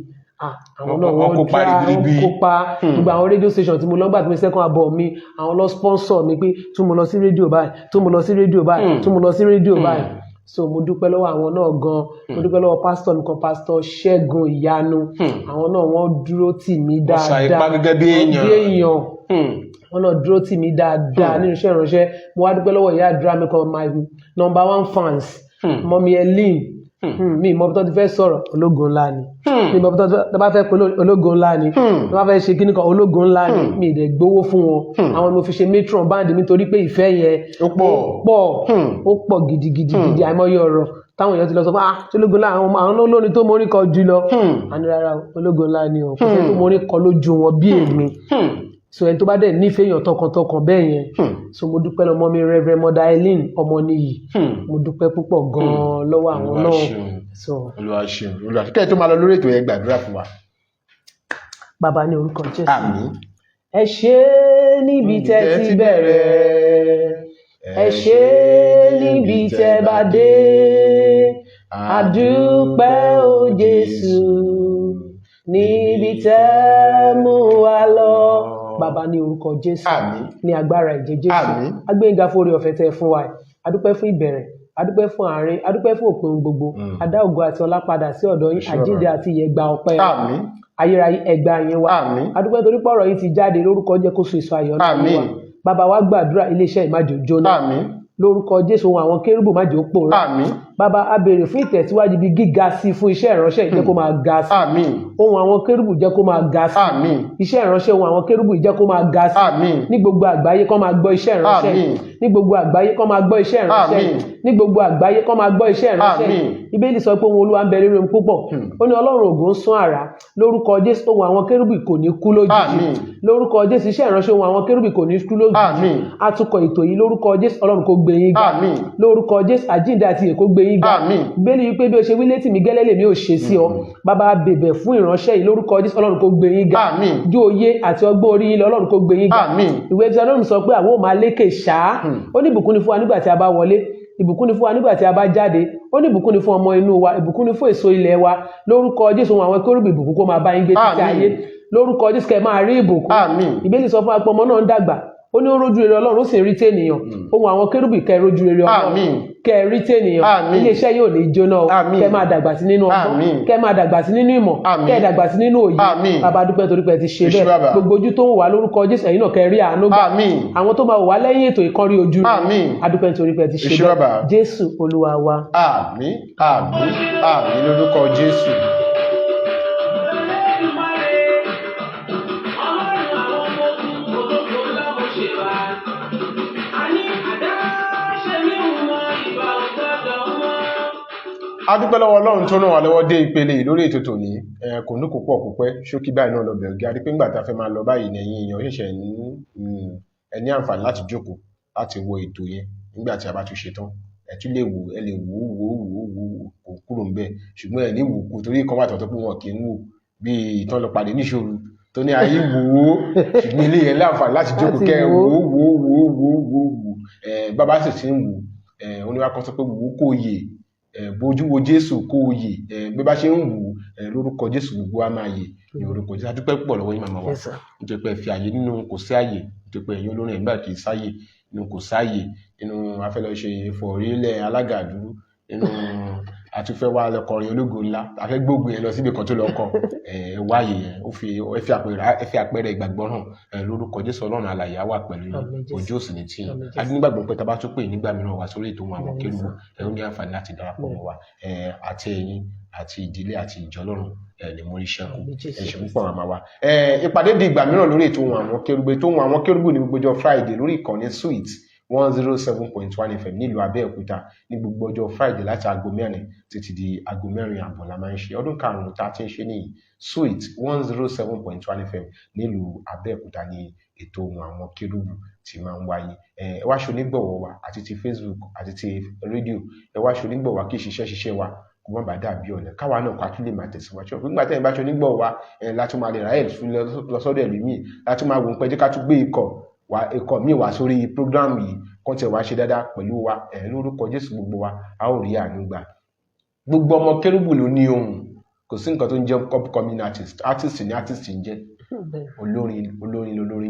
Àwọn náà wọ́n kópa gbogbo àwọn radio station tí mo lọ gbà tí mo second album mi àwọn lọ sponsor mi pé tún mo lọ sí rédíò báyìí tún mo lọ sí rédíò báyìí tún mo lọ sí rédíò báyìí. So mo dúpẹ́ lọ́wọ́ àwọn náà gan. Mo dúpẹ́ lọ́wọ́ pastor mi kan Pastor Ṣẹ́gun Ìyanu. Àwọn náà wọ́n dúró tì mí dáadáa gẹ́gẹ́ bí èèyàn. Wọ́n náà dúró tì mí dáadáa nínú iṣẹ́ ìránṣẹ́. Mo wá dúpẹ́ lọ́wọ́ ìyá àdúrà mi kan my #1 fans Mọ́mí Elin. Mi mọ̀ bí tó ti fẹ́ sọ̀rọ̀ ológun ńlá ni. Mi mọ̀ bí tó bá fẹ́ pé ológun ńlá ni. Tó bá fẹ́ ṣe kíní kan ológun ńlá ni. Mi ìdẹ̀ gbowó fún wọn. Àwọn ni mo fi ṣe matron band mi torí pé ìfẹ́ yẹn ó pọ̀ gidigidi àìmọye ọ̀rọ̀ táwọn èèyàn ti lọ sọ pé ṣé ológun ńlá àwọn olórin tó mórí kọ jù lọ. Àní rárá ológun ńlá ni o kò sẹ́ni tó mórí kọ lójú wọn bí èmi. So ẹni tó bá dẹ̀ nífẹ̀ẹ́ èèyàn tọkàntọkàn bẹ́ẹ̀ yẹn. So mo dúpẹ́ lọ́mọ mi Reverend Mother Eileen Ọmọníyì. Mo dúpẹ́ púpọ̀ gan-an lọ́wọ́ àwọn náà. Olúwa ṣeun kẹ́ ẹ tó máa lọ lórí ètò yẹn gbàdúrà fún wa. Bàbá ní orúkọ Jésù. Àmín. Ẹ ṣé níbi tẹ́ ti bẹ̀rẹ̀ ẹ ṣé níbi tẹ́ bá dé àdúpẹ́ o Jésù níbi tẹ́ mú wa lọ. Bàbá ní orúkọ Jésù. Àmín. Ní agbára ẹ̀jẹ̀ Jésù. Àmín. Agbẹ́yìnga fún oore ọ̀fẹ́ tẹ́ fún wa. Adúpẹ́ fún ìbẹ̀rẹ̀. Adúpẹ́ fún àárín. Adúpẹ́ fún òpin gbogbo. Adá ògo àti ọlá padà sí ọ̀dọ̀ yín. Àjíǹde àti ìyè gba ọpẹ́. Àmín. Ayérayé ẹgbà yín wá. Àmín. Adúpẹ́ torí pé ọ̀rọ̀ yìí ti jáde lórúkọ jẹ́ kó so èso ayọ̀ náà wá. Àmín. Bàbá wa gbàdúrà iléeṣẹ́ ìmájò jóná. Àmín. Lórúkọ Jésù ohun àwọn kérúbù májò pòórá. Àmín. Bàbá a béèrè fún ìtẹ̀síwájú ibi gíga sí fún iṣẹ́ ìránṣẹ́ jẹ́ kó máa ga sí. Àmín. Ohun àwọn kérúbù jẹ́ kó máa ga sí. Àmín. Iṣẹ́ ìránṣẹ́ ohun àwọn kérúbù jẹ́ kó máa ga sí. Àmín. Ní gbogbo àgbáyé kó máa gbọ́ iṣẹ́ ìránṣẹ́. Àmín. Ní gbogbo àgbáyé kó máa gbọ́ iṣẹ́ ìránṣẹ́. Àmín. Ní gbogbo àgbáyé kó máa gbọ́ iṣẹ́ ìránṣẹ́. Àmín. Bíbélì sọ pé ohun Olúwa ń bẹ rere púpọ̀. Ó ní Ọlọ́run ògo ń sán àrá. Lórúkọ Jésù ohun àwọn kérúbù kò ní kú lójijì. Àmín. Lórúkọ Jésù iṣẹ́ ìránṣẹ́ ohun àwọn kérúbù kò ní kú lójijì. Àmín. Atukọ̀ ètò yìí lórúkọ Jésù Ọlọ́run kó gbé yín ga. Àmín. Lórúkọ Jésù àjíǹde àti ìyè kó gbé yín ga. Àmín. Bíbélì wípé bí o ṣe wí létí mi gẹ́lẹ́ lèmi ò ṣe sí ọ. Bàbá bẹ̀bẹ̀ fún ìránṣẹ́ yìí lórúkọ Jésù Ọlọ́run kó gbé yín ga. Àmín. Ju òye àti ọgbọ́n orí yín lọ Ọlọ́run kó gbé yín ga. Àmín. Ìwé tí Ọlọ́run sọ pé àwọn ò máa lékè ṣáá. Ó ní ìbùkún ni fún wa nígbà tí a bá wọlé. Ìbùkún ni fún wa nígbà tí a bá jáde. Ó ní ìbùkún ni fún ọmọ inú wa. Ìbùkún ni fún èso ilẹ̀ wa. Lórúkọ Jésù àwọn kérúbù ìbùkún kó máa bá yín gbé títí ayé. Lórúkọ Jésù kẹ́ máa rí ìbùkún. Àmín. Ìbéèlì sọ fún wa pé ọmọ náà ń dàgbà. Ó ní ó rójú rere Ọlọ́run ó sì rí tènìyàn. Ohun àwọn kérúbù kẹ́ rójú rere Ọlọ́run. Àmín. Kẹ́ rí tènìyàn. Àmín. Iléeṣẹ́ yóò ní jóná o. Àmín. Kẹ́ máa dàgbà sí nínú ọgbọ́n. Àmín. Kẹ́ máa dàgbà sí nínú ìmọ̀. Àmín. Kẹ́ dàgbà sí nínú òye. Àmín. Bàbá dúpẹ́ torí pé ti ṣe Ẹ ṣé bàbá. bẹ́ẹ̀. Gbogbo ojú tó ń wà lórúkọ Jésù ẹ̀yin náà kẹ́ rí àánú gbà. Àmín. Àwọn tó máa wò wá lẹ́yìn ètò ìkànnì ojú rẹ̀. Àmín. Adúpẹ́ torí pé ti Ẹ ṣe ṣé bàbá. bẹ́ẹ̀. Jésù Olúwa wa. Àmín. Àmín. Àmín lórúkọ Jésù. Adúpẹ́ lọ́wọ́ Ọlọ́run tó ràn wá lọ́wọ́ dé ìpele yìí lórí ètò tòní. Kò ní kó pọ̀ púpẹ́ ṣókí báyìí náà lọ bẹ̀rẹ̀ gí adípé ńgbà tá a fẹ́ máa lọ báyìí ní ẹ̀yin èèyàn ṣẹ̀ṣẹ̀ ní àǹfààní láti jókòó láti wo ètò yẹn nígbà tí a bá tún ṣe tán. Ẹ tún lè wò ẹ lè wò kò kúrò ńbẹ̀ ṣùgbọ́n ẹ ní wò kú torí kan wà tọ̀tọ̀ pé wọn kì í wò bí ìtàn lọ pàdé níṣòro tó ní ayé wò ó ṣùgbọ́n ilé yẹn láǹfààní láti jókòó kẹ́ ẹ wò bàbá sì ti ń wò oníwà kan sọ pé wò ó kò yè bójú wo Jésù kó o yè bí bá ṣe ń wù lórúkọ Jésù gbogbo a máa yè ní orúkọ Jésù. Adúpẹ́ púpọ̀ lọ́wọ́ yín màmá wa nítorí pé ẹ fi àyè nínú kò sí àyè nítorí pé ẹ̀yin olórin ẹ̀gbà kì í sáyè nínú kò sáyè nínú afẹ́lẹ́ ṣe fọ̀rílẹ̀ alága àdúrú nínú àtúfẹ́ wa lọkọrin ológo ńlá afẹ́ gbógun yẹn lọ síbi kan tó lọ kọ wáyé yẹn ẹ fi àpẹẹrẹ ìgbàgbọ́ hàn lórúkọ Jésù Ọlọ́run alààyè á wà pẹ̀lú ojú òsì ní tìyàn adúnígbàgbọ́ pé tá a bá tún pè nígbà mìíràn wá sórí ètò àwọn kérúbù ẹ ó ní àǹfààní láti darapọ̀ mọ́ wa àti ẹ̀yin àti ìdílé àti ìjọ Ọlọ́run lè mórí ṣẹ́kù ẹ̀ṣẹ̀ púpọ̀ màmá wa. Ìpàdé di ìgbà mìíràn lórí ètò àwọn kérúbù ní gbogbo ọjọ́ Friday lórí ìkànnì Sweet 107.1 FM nílùú Abẹ́òkúta ní gbogbo ọjọ́ Friday láti aago 4 títí di aago 4:30 la máa ń ṣe ọdún karùn-ún tá a ti ń ṣe ní Sweet 107.1 FM nílùú Abẹ́òkúta ní ètò Ohùn Àwọn Kérúbù tí máa ń wáyé. Ẹ wá ṣonígbọ̀wọ́ wa àti ti Facebook àti ti rédíò, ẹ wá ṣonígbọ̀wọ́ wa kí ṣiṣẹ́ wa kó má bàa dàbí ọ̀nà káwa náà ká tún lè máa tẹ̀síwájú. Nígbà tẹ́yìn bá ṣonígbọ̀wọ́ wa láti máa lè ra ẹ̀ fún lọ sọ́dọ̀ ẹlòmíì láti máa wò ó pé jẹ́ ká tún gbé ikọ̀ míì wá sórí prógráàmù yìí kán tẹ̀ wá ṣe dáadáa pẹ̀lú wa lórúkọ Jésù gbogbo wa a ó rí àánú gbà. Gbogbo ọmọ Kérúbù ló ní ohùn, kò sí nǹkan tó ń jẹ́ upcoming artist ni artist ń jẹ́, olórin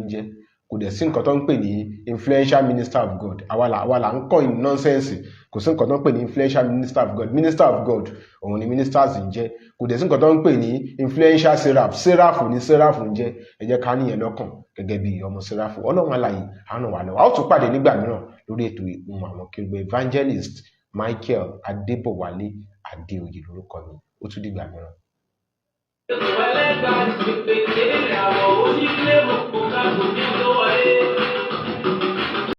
ń jẹ́, kò dẹ̀ sí nǹkan tó ń pè ní influential minister of God. Àwa là ń kọ́ in nonsense. Kò sí nǹkan tó ń pè ní influential minister of God òun ni ministers ń jẹ́. Kò dẹ̀ sí nǹkan tó ń pè ní influential seraph ni seraph ń jẹ́. Ẹ jẹ́ ká níyẹn lọ́kàn gẹ́gẹ́ bí ọmọ seraph. Ọlọ́run alààyè á ràn wá lọ́wọ́. A ó tún pàdé nígbà mìíràn lórí ètò Ohùn Àwọn Kérúbù. Evangelist Michael Adébọ̀wálé Adéoyè lórúkọ mi. Ó tún dìgbà mìíràn.